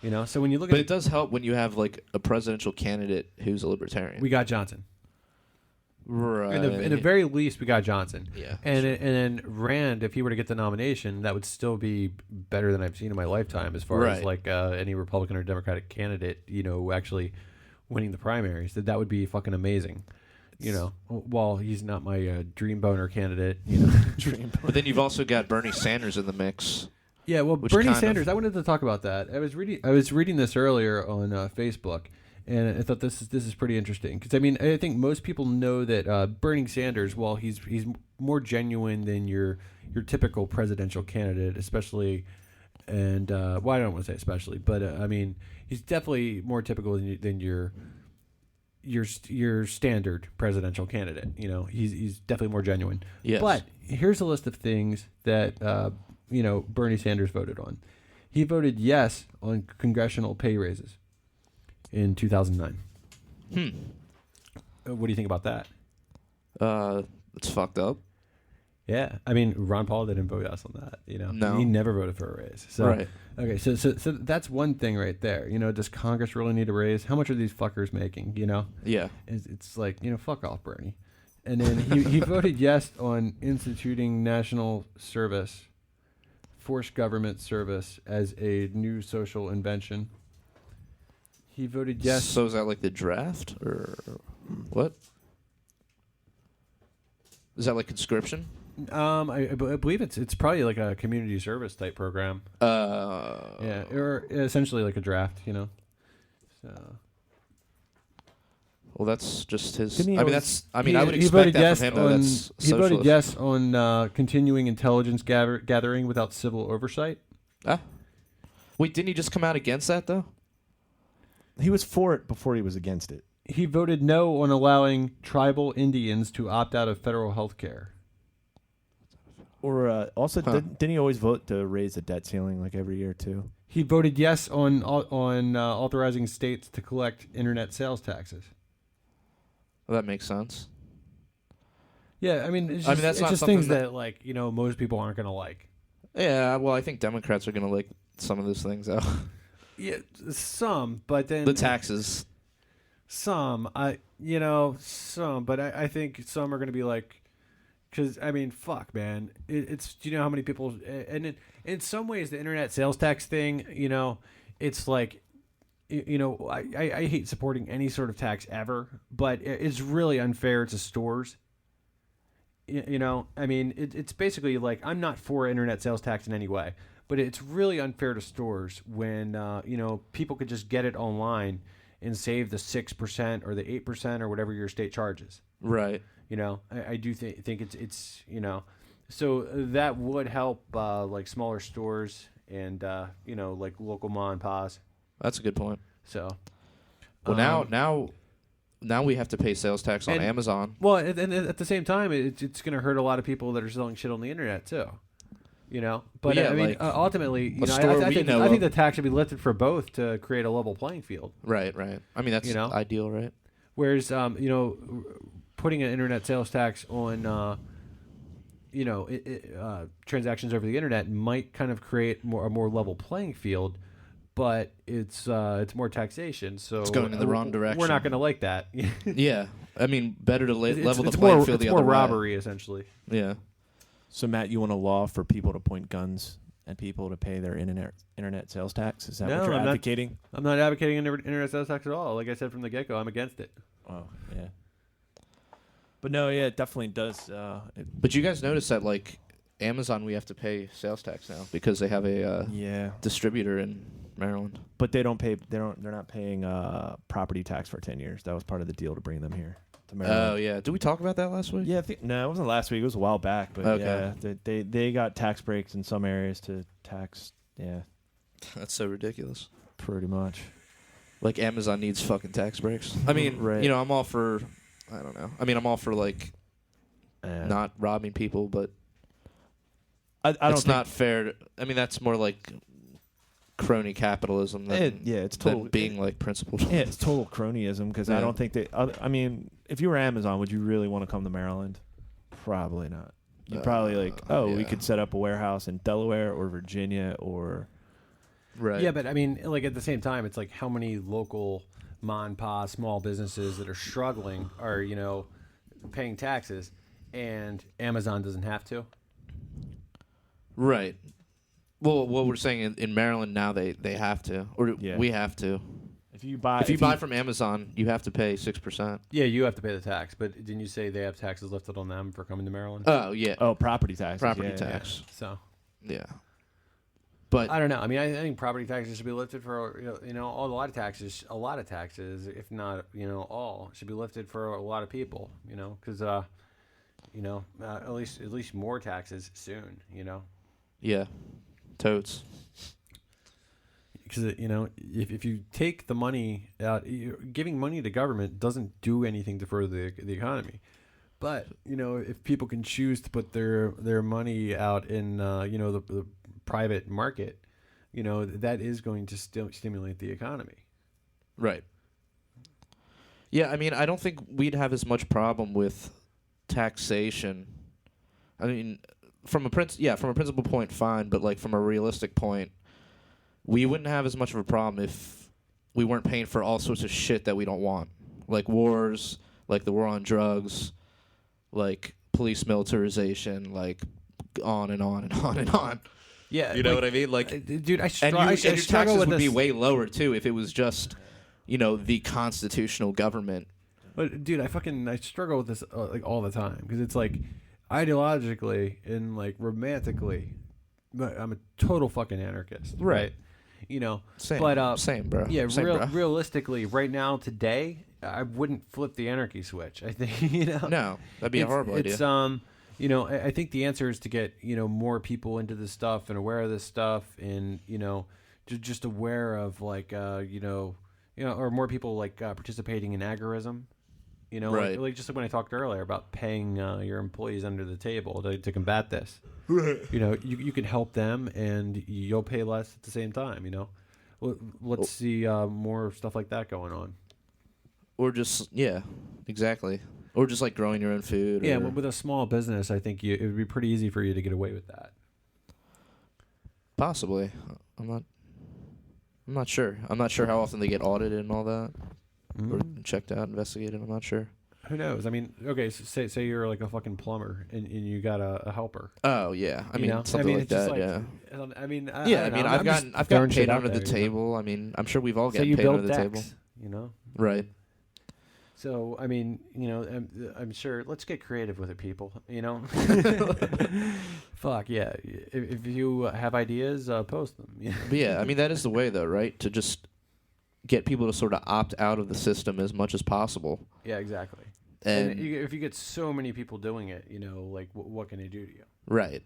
You know, so when you look but it does help when you have like a presidential candidate who's a libertarian. We got Johnson. Right. In the very least, we got Johnson. Yeah. And then Rand, if he were to get the nomination, that would still be better than I've seen in my lifetime, as far as like any Republican or Democratic candidate, you know, actually winning the primaries. That would be fucking amazing. You know, while he's not my dream boner candidate, you know. But then you've also got Bernie Sanders in the mix. Yeah, well, Bernie Sanders. I wanted to talk about that. I was reading this earlier on Facebook, and I thought this is pretty interesting, because I mean, I think most people know that Bernie Sanders, while he's more genuine than your typical presidential candidate, especially, and well, I don't want to say especially, but I mean, he's definitely more typical than your standard presidential candidate. You know, he's definitely more genuine. Yes. But here's a list of things that Bernie Sanders voted on. He voted yes on congressional pay raises in 2009. What do you think about that? It's fucked up. Yeah, I mean, Ron Paul didn't vote yes on that. You know, no, he never voted for a raise. So, right. Okay, so that's one thing right there. You know, does Congress really need a raise? How much are these fuckers making? You know. Yeah. It's like, you know, fuck off, Bernie. And then he voted yes on instituting national service, forced government service as a new social invention. He voted yes. So is that like the draft or what? Is that like conscription? I believe it's probably like a community service type program. Yeah, or essentially like a draft, you know. So. Well, that's just his. I would expect that from him. Though. That's he voted yes on continuing intelligence gathering without civil oversight. Wait, didn't he just come out against that though? He was for it before he was against it. He voted no on allowing tribal Indians to opt out of federal health care. Or also, didn't he always vote to raise the debt ceiling like every year too? He voted yes on authorizing states to collect internet sales taxes. Well, that makes sense. Yeah, I mean, it's just things that like, you know, most people aren't going to like. Yeah, well, I think Democrats are going to like some of those things though. Yeah, some, but then the taxes. Some, but I think some are going to be like. Because, I mean, fuck, man. It's, do you know how many people... And in some ways, the internet sales tax thing, you know, it's like, you know, I hate supporting any sort of tax ever, but it's really unfair to stores. You know, I mean, it's basically like, I'm not for internet sales tax in any way, but it's really unfair to stores when, you know, people could just get it online and save the 6% or the 8% or whatever your state charges. Right. I do think it's so that would help like smaller stores and like local mom and pa's. That's a good point. So, well, now we have to pay sales tax on Amazon. Well, and at the same time, it's going to hurt a lot of people that are selling shit on the internet too. But yeah, I mean, like, ultimately, I think the tax should be lifted for both to create a level playing field. Right. I mean, that's ideal, right? Whereas, putting an internet sales tax on, transactions over the internet might kind of create a more level playing field, but it's more taxation. So it's going in the wrong direction. We're not going to like that. Yeah, I mean, better to level the it's playing more, field the it's other more way. robbery, essentially. Yeah. So, Matt, you want a law for people to point guns and people to pay their internet sales tax? Is that what you're advocating? I'm not advocating internet sales tax at all. Like I said from the get-go, I'm against it. Oh, yeah. But no, yeah, it definitely does. But you guys notice that, like, Amazon, we have to pay sales tax now because they have a distributor in Maryland. But they don't pay. They're not paying property tax for 10 years. That was part of the deal to bring them here to Maryland. Oh yeah, did we talk about that last week? Yeah, no, it wasn't last week. It was a while back. But okay. Yeah, they got tax breaks in some areas to tax. Yeah, that's so ridiculous. Pretty much. Like Amazon needs fucking tax breaks. I mean, right. I'm all for. I don't know. I mean, I'm all for like not robbing people, but I don't. It's not fair. I mean, that's more like crony capitalism than it's total being like principled. Yeah, it's total cronyism because I don't think I mean, if you were Amazon, would you really want to come to Maryland? Probably not. You'd probably we could set up a warehouse in Delaware or Virginia or. Right. Yeah, but I mean, like at the same time, it's like how many local mom and pop small businesses that are struggling are paying taxes, and Amazon doesn't have to. Right. Well, what we're saying in Maryland now, they have to, or we have to. If you buy from Amazon, you have to pay 6%. Yeah, you have to pay the tax, but didn't you say they have taxes lifted on them for coming to Maryland? Oh yeah. Oh, property tax. Property tax. Yeah. So. Yeah. But I don't know. I mean, I think property taxes should be lifted for a lot of taxes, if not all, should be lifted for a lot of people. Because at least more taxes soon. Yeah, totes. Because if you take the money out, giving money to government doesn't do anything to further the economy. But if people can choose to put their money out in the private market, that is going to stimulate the economy. Right. Yeah, I mean, I don't think we'd have as much problem with taxation. I mean, from a principal point, fine, but like from a realistic point, we wouldn't have as much of a problem if we weren't paying for all sorts of shit that we don't want, like wars, like the war on drugs, like police militarization, like on and on and on and on. Yeah, you know what I mean? Like, dude, your taxes would be way lower too if it was just, the constitutional government. But dude, I struggle with this like all the time because it's like ideologically and like romantically, I'm a total fucking anarchist, right? Same, but same, bro. Yeah, same, bro. Realistically, right now today, I wouldn't flip the anarchy switch. I think No, that'd be a horrible idea. It's I think the answer is to get more people into this stuff and aware of this stuff, and just aware of like or more people like participating in agorism. Right. like just like when I talked earlier about paying your employees under the table to combat this. Right. You can help them and you'll pay less at the same time. Let's see more stuff like that going on. Or just exactly. Or just like growing your own food. Yeah, or... with a small business, I think it would be pretty easy for you to get away with that. Possibly. I'm not sure. I'm not sure how often they get audited and all that. Or checked out, investigated. I'm not sure. Who knows? I mean, okay, so say you're like a fucking plumber and you got a helper. Oh yeah, I mean something like that. Yeah. I mean, I've gotten paid under the table. I mean, I'm sure we've all gotten paid under the table. Right. So I mean, I'm sure. Let's get creative with it, people. Fuck yeah! If you have ideas, post them. But yeah, I mean that is the way though, right? To just get people to sort of opt out of the system as much as possible. Yeah, exactly. And if you get so many people doing it, like what can they do to you? right.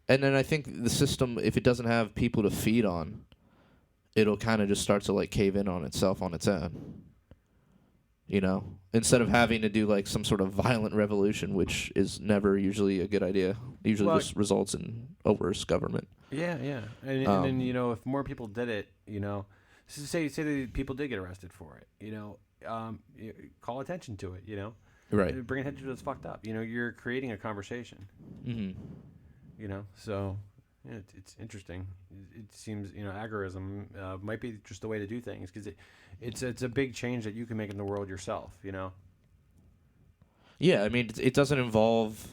And then I think the system, if it doesn't have people to feed on, it'll kind of just start to like cave in on itself on its own. Instead of having to do like some sort of violent revolution, which is never usually a good idea. Usually just results in a worse government. Yeah, yeah. And then, if more people did it, say that people did get arrested for it, call attention to it, Right. Bring attention to what's fucked up. You're creating a conversation. Mm-hmm. So yeah, it's interesting. It seems, agorism might be just the way to do things because it's a big change that you can make in the world yourself, Yeah, I mean, it doesn't involve.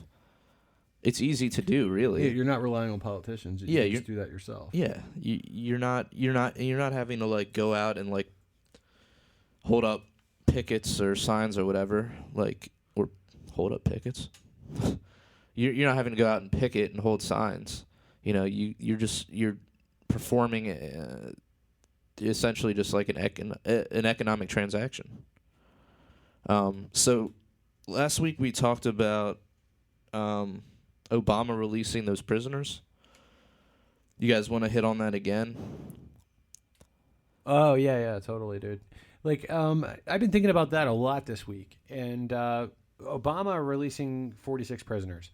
It's easy to do, really. Yeah, you're not relying on politicians. You just do that yourself. Yeah, you're not having to like go out and like hold up pickets or signs or whatever, or hold up pickets. You're not having to go out and picket and hold signs. You're performing essentially just like an economic transaction. So last week we talked about Obama releasing those prisoners. You guys want to hit on that again? Oh yeah, totally, dude. Like, I've been thinking about that a lot this week, and Obama releasing 46 prisoners.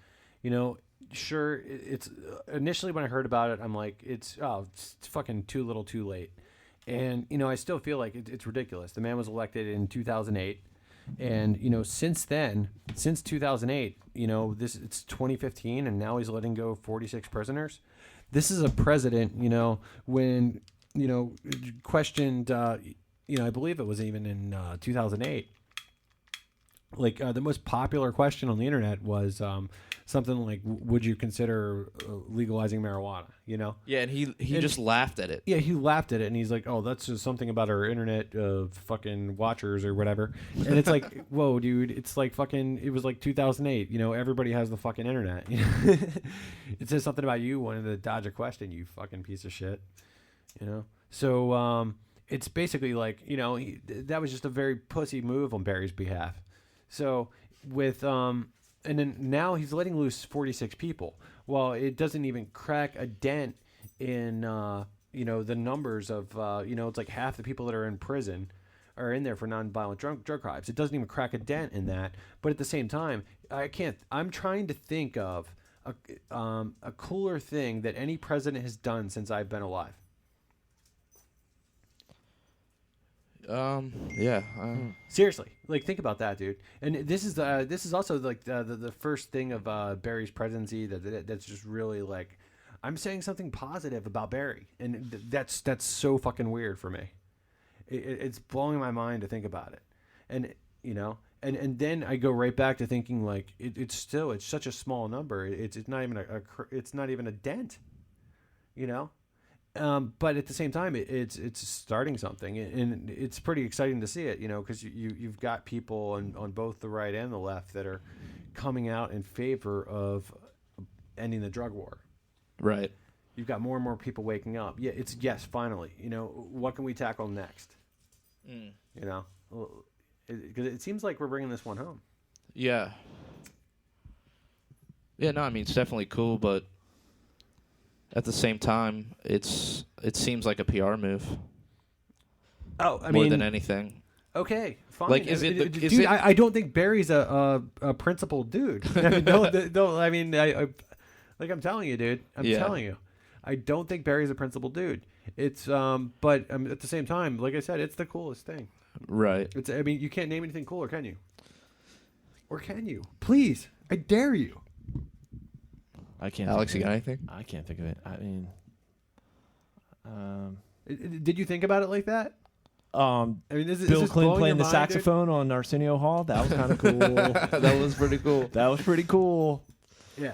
Sure, it's initially when I heard about it, I'm like, it's fucking too little, too late, and I still feel like it's ridiculous. The man was elected in 2008. And, since then, since 2008, it's 2015 and now he's letting go 46 prisoners. This is a president, when, questioned, I believe it was even in 2008. Like the most popular question on the internet was something like, would you consider legalizing marijuana, Yeah, and he just laughed at it. Yeah, he laughed at it, and he's like, oh, that's just something about our internet fucking watchers or whatever. And it's like, whoa, dude, it's like fucking, it was like 2008, everybody has the fucking internet. It says something about you wanting to dodge a question, you fucking piece of shit, So it's basically like, that was just a very pussy move on Barry's behalf. So with, and then now he's letting loose 46 people. Well, it doesn't even crack a dent in, the numbers of, it's like half the people that are in prison are in there for nonviolent drug crimes. It doesn't even crack a dent in that. But at the same time, I'm trying to think of a cooler thing that any president has done since I've been alive. Yeah. Seriously, like think about that, dude. And this is also like the first thing of Barry's presidency that's just really like, I'm saying something positive about Barry, and that's so fucking weird for me. It's blowing my mind to think about it, and and then I go right back to thinking like it's such a small number. It's not even a dent, But at the same time, it's starting something, and it's pretty exciting to see it, because you've got people on both the right and the left that are coming out in favor of ending the drug war. Right. You've got more and more people waking up. Yeah, yes, finally. What can we tackle next? Because it seems like we're bringing this one home. Yeah. Yeah, no, I mean, it's definitely cool, but at the same time, it seems like a PR move. Oh, I mean, more than anything. Okay, fine. Like, dude? I don't think Barry's a principled dude. No, I mean, like I'm telling you, dude. I'm telling you, I don't think Barry's a principled dude. It's but at the same time, like I said, it's the coolest thing. Right. I mean, you can't name anything cooler, can you? Or can you? Please, I dare you. I can't. Alex, you got anything? I can't think of it. I mean, did you think about it like that? I mean, Bill Clinton playing the saxophone on Arsenio Hall. That was kind of cool. That was pretty cool. That was pretty cool. Yeah.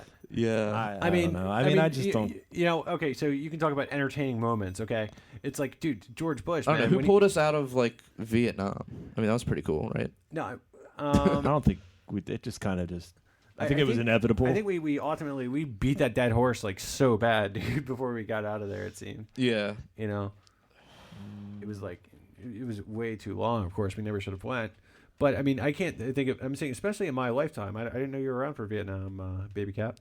I mean, don't know. I mean, I just don't. Okay, so you can talk about entertaining moments. Okay, it's like, dude, George Bush. I don't know, who pulled us out of like Vietnam? I mean, that was pretty cool, right? No, I don't think it just kind of just. I think it was inevitable. I think we ultimately beat that dead horse like so bad, dude, before we got out of there. It seemed. Yeah. It was like it was way too long. Of course, we never should have went. But I mean, I can't think of. I'm saying, especially in my lifetime. I didn't know you were around for Vietnam, baby cap.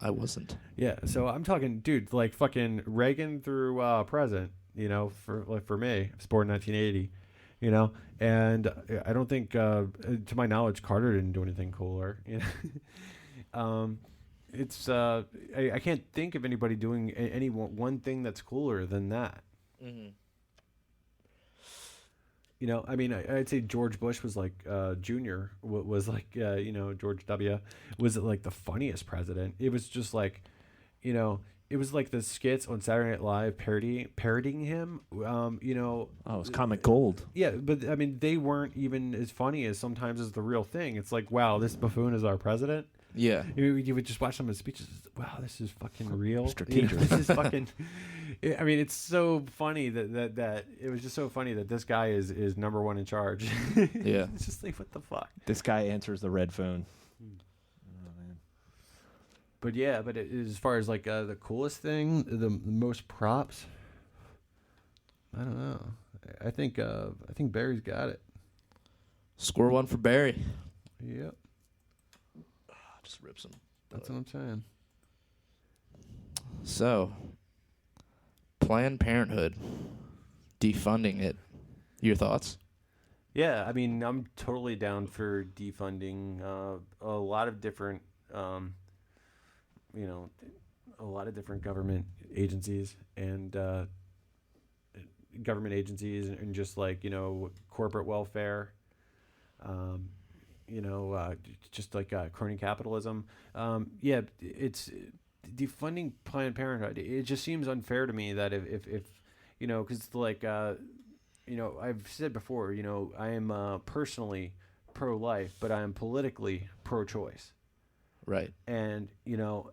I wasn't. Yeah, so I'm talking, dude, like fucking Reagan through present. You know, for me, I was born in 1980. You know, and I don't think, to my knowledge, Carter didn't do anything cooler. You know, it's I can't think of anybody doing any one thing that's cooler than that. Mm-hmm. You know, I mean, I'd say George Bush was like Junior was like you know, George W. was like the funniest president. It was just like, you know, it was like the skits on Saturday Night Live parodying him. You know, Oh, it's comic gold. yeah, but I mean, they weren't even as funny as sometimes as the real thing. It's like, wow, this buffoon is our president. Yeah. You would just watch some of his speeches. Wow, this is fucking real. Strategic. You know, this is fucking. I mean, it's so funny that it was just so funny that this guy is number one in charge. Yeah. It's just like, what the fuck. This guy answers the red phone. Oh, man. But yeah, but as far as like the coolest thing, the most props. I don't know. I think Barry's got it. Score one for Barry. Yep, Just rip some. that's what I'm saying. So, Planned Parenthood, defunding it. Your thoughts? Yeah, I mean, I'm totally down for defunding a lot of different, you know, a lot of different government agencies and just like, you know, corporate welfare, you know, just like crony capitalism. Yeah, it's defunding Planned Parenthood. It just seems unfair to me that if you know, because like you know, I've said before, you know, I am personally pro-life, but I am politically pro-choice. Right. And you know,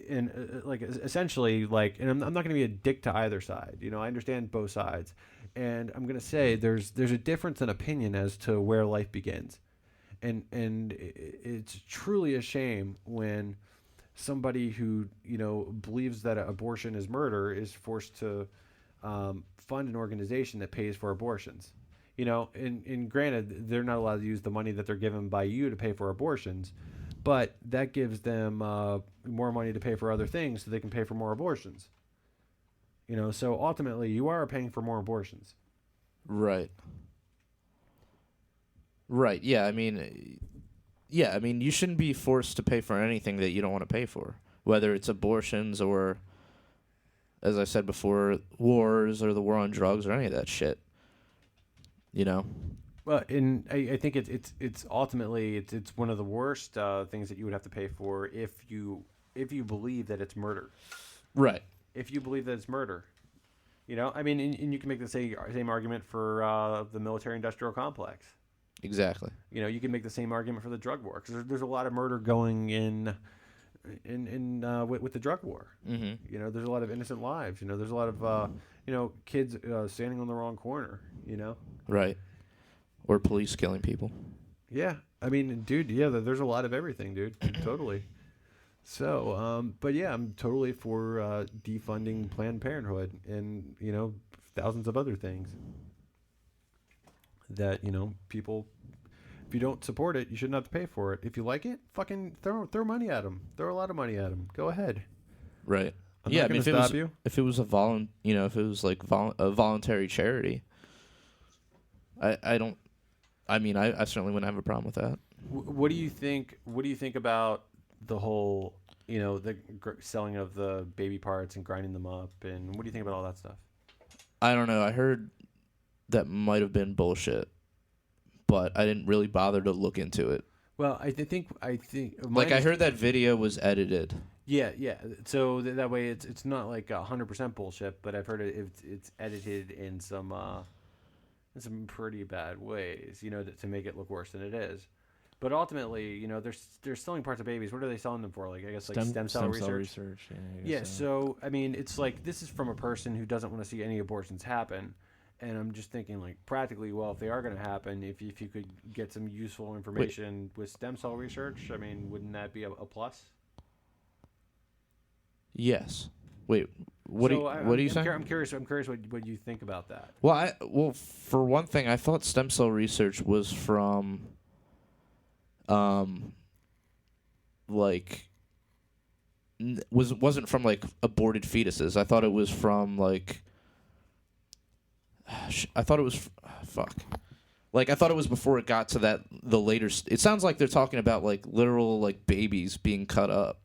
and like essentially, like, and I'm not going to be a dick to either side. You know, I understand both sides, and I'm going to say there's a difference in opinion as to where life begins, and it's truly a shame when somebody who, you know, believes that abortion is murder is forced to fund an organization that pays for abortions. You know, and granted, they're not allowed to use the money that they're given by you to pay for abortions, but that gives them more money to pay for other things so they can pay for more abortions. You know, so ultimately, you are paying for more abortions. Right. Right. Yeah. I mean, you shouldn't be forced to pay for anything that you don't want to pay for, whether it's abortions or, as I said before, wars or the war on drugs or any of that shit. You know. Well, and I think it's ultimately it's one of the worst things that you would have to pay for if you believe that it's murder. Right. If you believe that it's murder, you know, I mean, and you can make the same argument for the military-industrial complex. Exactly. You know, you can make the same argument for the drug war because there's a lot of murder going in with the drug war. Mm-hmm. You know, there's a lot of innocent lives. You know, there's a lot of you know, kids standing on the wrong corner. You know. Right. Or police killing people. Yeah, I mean, dude, yeah, there's a lot of everything, dude. Totally. So, but yeah, I'm totally for defunding Planned Parenthood and, you know, thousands of other things that, you know, people, if you don't support it, you shouldn't have to pay for it. If you like it, fucking throw money at them. Throw a lot of money at them. Go ahead. Right. I'm yeah, not going to stop you. If it was a if it was like a voluntary charity, I certainly wouldn't have a problem with that. What do you think? What do you think about the whole, you know, the selling of the baby parts and grinding them up, and what do you think about all that stuff? I don't know. I heard that might have been bullshit, but I didn't really bother to look into it. Well, I think like I heard that video was edited. Yeah. So that way it's not like 100% bullshit, but I've heard it's edited in some pretty bad ways, you know, to make it look worse than it is. But ultimately, you know, they're selling parts of babies. What are they selling them for? Like, I guess like stem cell research. Yeah. So I mean, it's like, this is from a person who doesn't want to see any abortions happen, and I'm just thinking, like, practically, well, if they are going to happen, if you could get some useful information with stem cell research, I mean, wouldn't that be a plus? Yes. Wait, What do you think? I'm curious. I'm curious what you think about that. Well, for one thing, I thought stem cell research was from, wasn't from like aborted fetuses. I thought it was from like. I thought it was fuck. Like I thought it was before it got to the later. It sounds like they're talking about like literal like babies being cut up.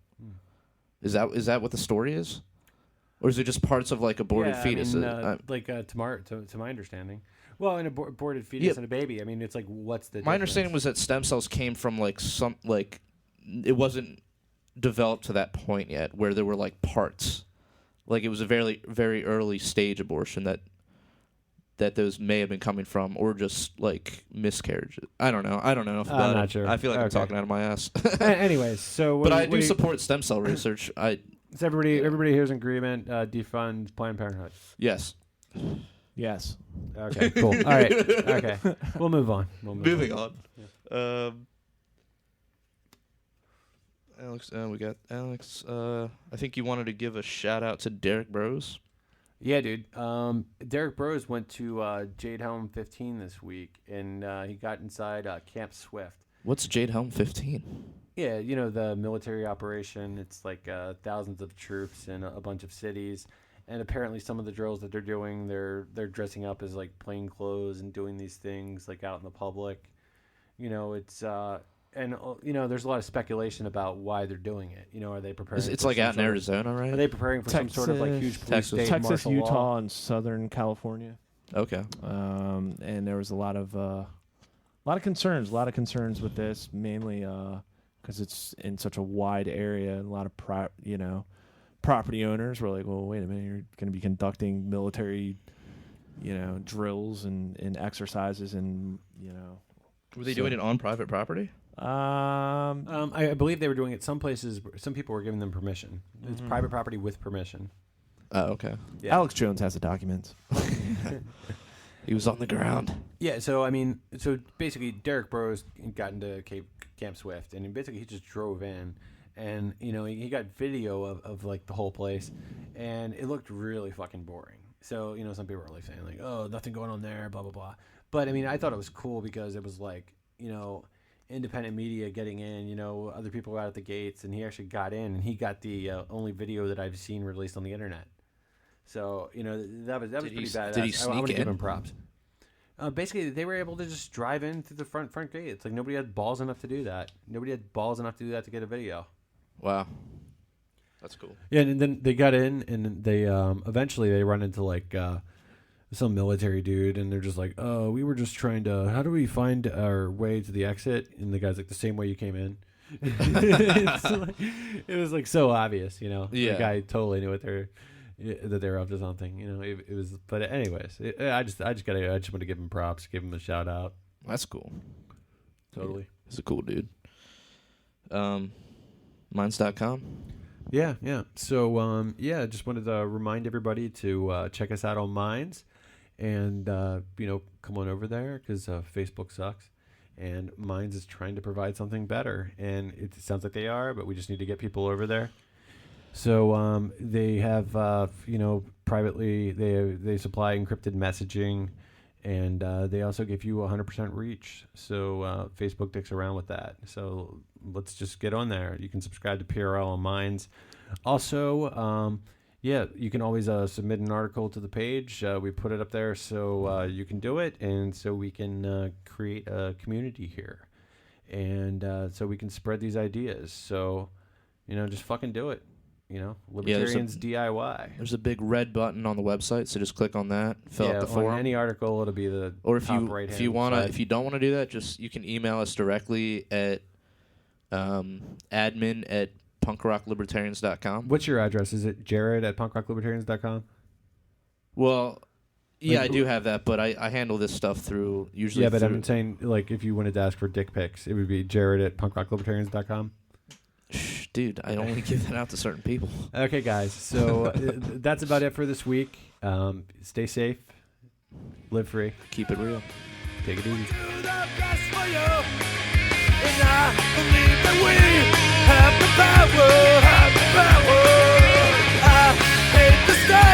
Is that what the story is? Or is it just parts of like aborted fetus? To my understanding, well, an aborted fetus and a baby. I mean, it's like what's the? My understanding was that stem cells came from like it wasn't developed to that point yet where there were like parts, like it was a very very early stage abortion that those may have been coming from, or just like miscarriages. I don't know. I'm not sure. I feel like I'm talking out of my ass. Anyways, so but I do support stem cell research. So everybody here's in agreement. Defund Planned Parenthood. Yes. Yes. Okay. Cool. All right. Okay. We'll move on. Moving on. Yeah. Alex, we got Alex. I think you wanted to give a shout out to Derek Bros. Yeah, dude. Derek Bros went to Jade Helm 15 this week, and he got inside Camp Swift. What's Jade Helm 15? Yeah, you know, the military operation. It's like thousands of troops in a bunch of cities. And apparently some of the drills that they're doing, they're dressing up as like plain clothes and doing these things like out in the public. You know, it's there's a lot of speculation about why they're doing it. You know, are they preparing? It's like out in Arizona, right? Are they preparing for some sort of like huge police state, Texas, martial Utah, law? and Southern California. Okay. And there was a lot of concerns with this, mainly because it's in such a wide area, and a lot of property owners were like, well, wait a minute, you're going to be conducting military, drills and exercises, and Were they doing it on private property? I believe they were doing it some places. Some people were giving them permission. It's private property with permission. Oh, okay. Yeah. Alex Jones has the documents. He was on the ground. Yeah, so basically Derek Bros got into Camp Swift, and basically he just drove in, and he got video of like the whole place, and it looked really fucking boring. So some people were like saying like, oh, nothing going on there, blah blah blah. But I mean, I thought it was cool because it was like independent media getting in. Other people were out at the gates, and he actually got in, and he got the only video that I've seen released on the internet. So that was pretty badass. Did he sneak I want to in? give him props. Basically, they were able to just drive in through the front gate. It's like nobody had balls enough to do that. Nobody had balls enough to do that to get a video. Wow, that's cool. Yeah, and then they got in, and they eventually they run into like some military dude, and they're just like, "Oh, we were just trying to. How do we find our way to the exit?" And the guy's like, "The same way you came in." It was like so obvious, Yeah. The guy totally knew that they were up to something, It was, but anyways, I just want to give him props, give him a shout out. That's cool. Totally, yeah. He's a cool dude. Minds.com. Yeah. So just wanted to remind everybody to check us out on Minds, and come on over there because Facebook sucks, and Minds is trying to provide something better, and it sounds like they are, but we just need to get people over there. So they have, privately, they supply encrypted messaging, and they also give you 100% reach. So Facebook dicks around with that. So let's just get on there. You can subscribe to PRL on Minds. Also, you can always submit an article to the page. We put it up there so you can do it, and so we can create a community here. And so we can spread these ideas. So, just fucking do it. Libertarians DIY. There's a big red button on the website, so just click on that. Fill out the form. On any article, it'll be the or if top you right-hand if you want to side. if you don't want to do that, you can email us directly at admin@punkrocklibertarians.com. What's your address? Is it jared@punkrocklibertarians.com? Well, yeah, I do have that, but I handle this stuff through usually. Yeah, but I'm saying like if you wanted to ask for dick pics, it would be jared@punkrocklibertarians.com. Shh, dude, I only give that out to certain people. Okay, guys. So that's about it for this week. Stay safe. Live free. Keep it real. Take it easy. Do the best for you, and I believe that we have the power, I hate the sky.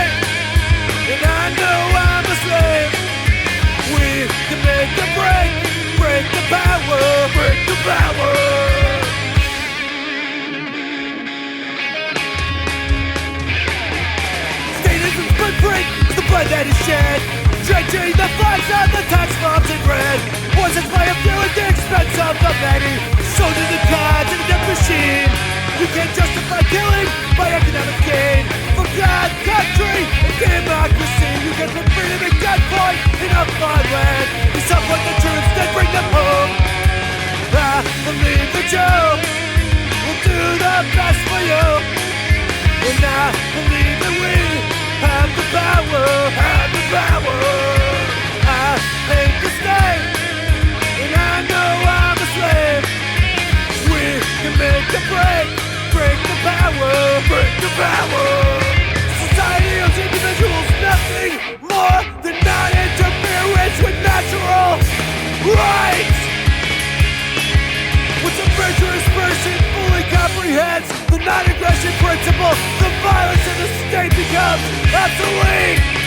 blood that is shed, drenching the flags of the tax bombs in red. Poisons by a few at the expense of the many, sold to the gods and the death machine. You can't justify killing by economic gain. For God, country, and democracy, you get the freedom and gunpoint in a foreign land. You support the troops, then bring them home. I believe that you will do the best for you, and I believe that we have the power, have the power. I hate the state, and I know I'm a slave. We can make the break the power, break the power. Society owes individuals nothing more than non-interference with natural rights. Once a virtuous person fully comprehends the non-aggression principle, the violence of the state becomes obsolete.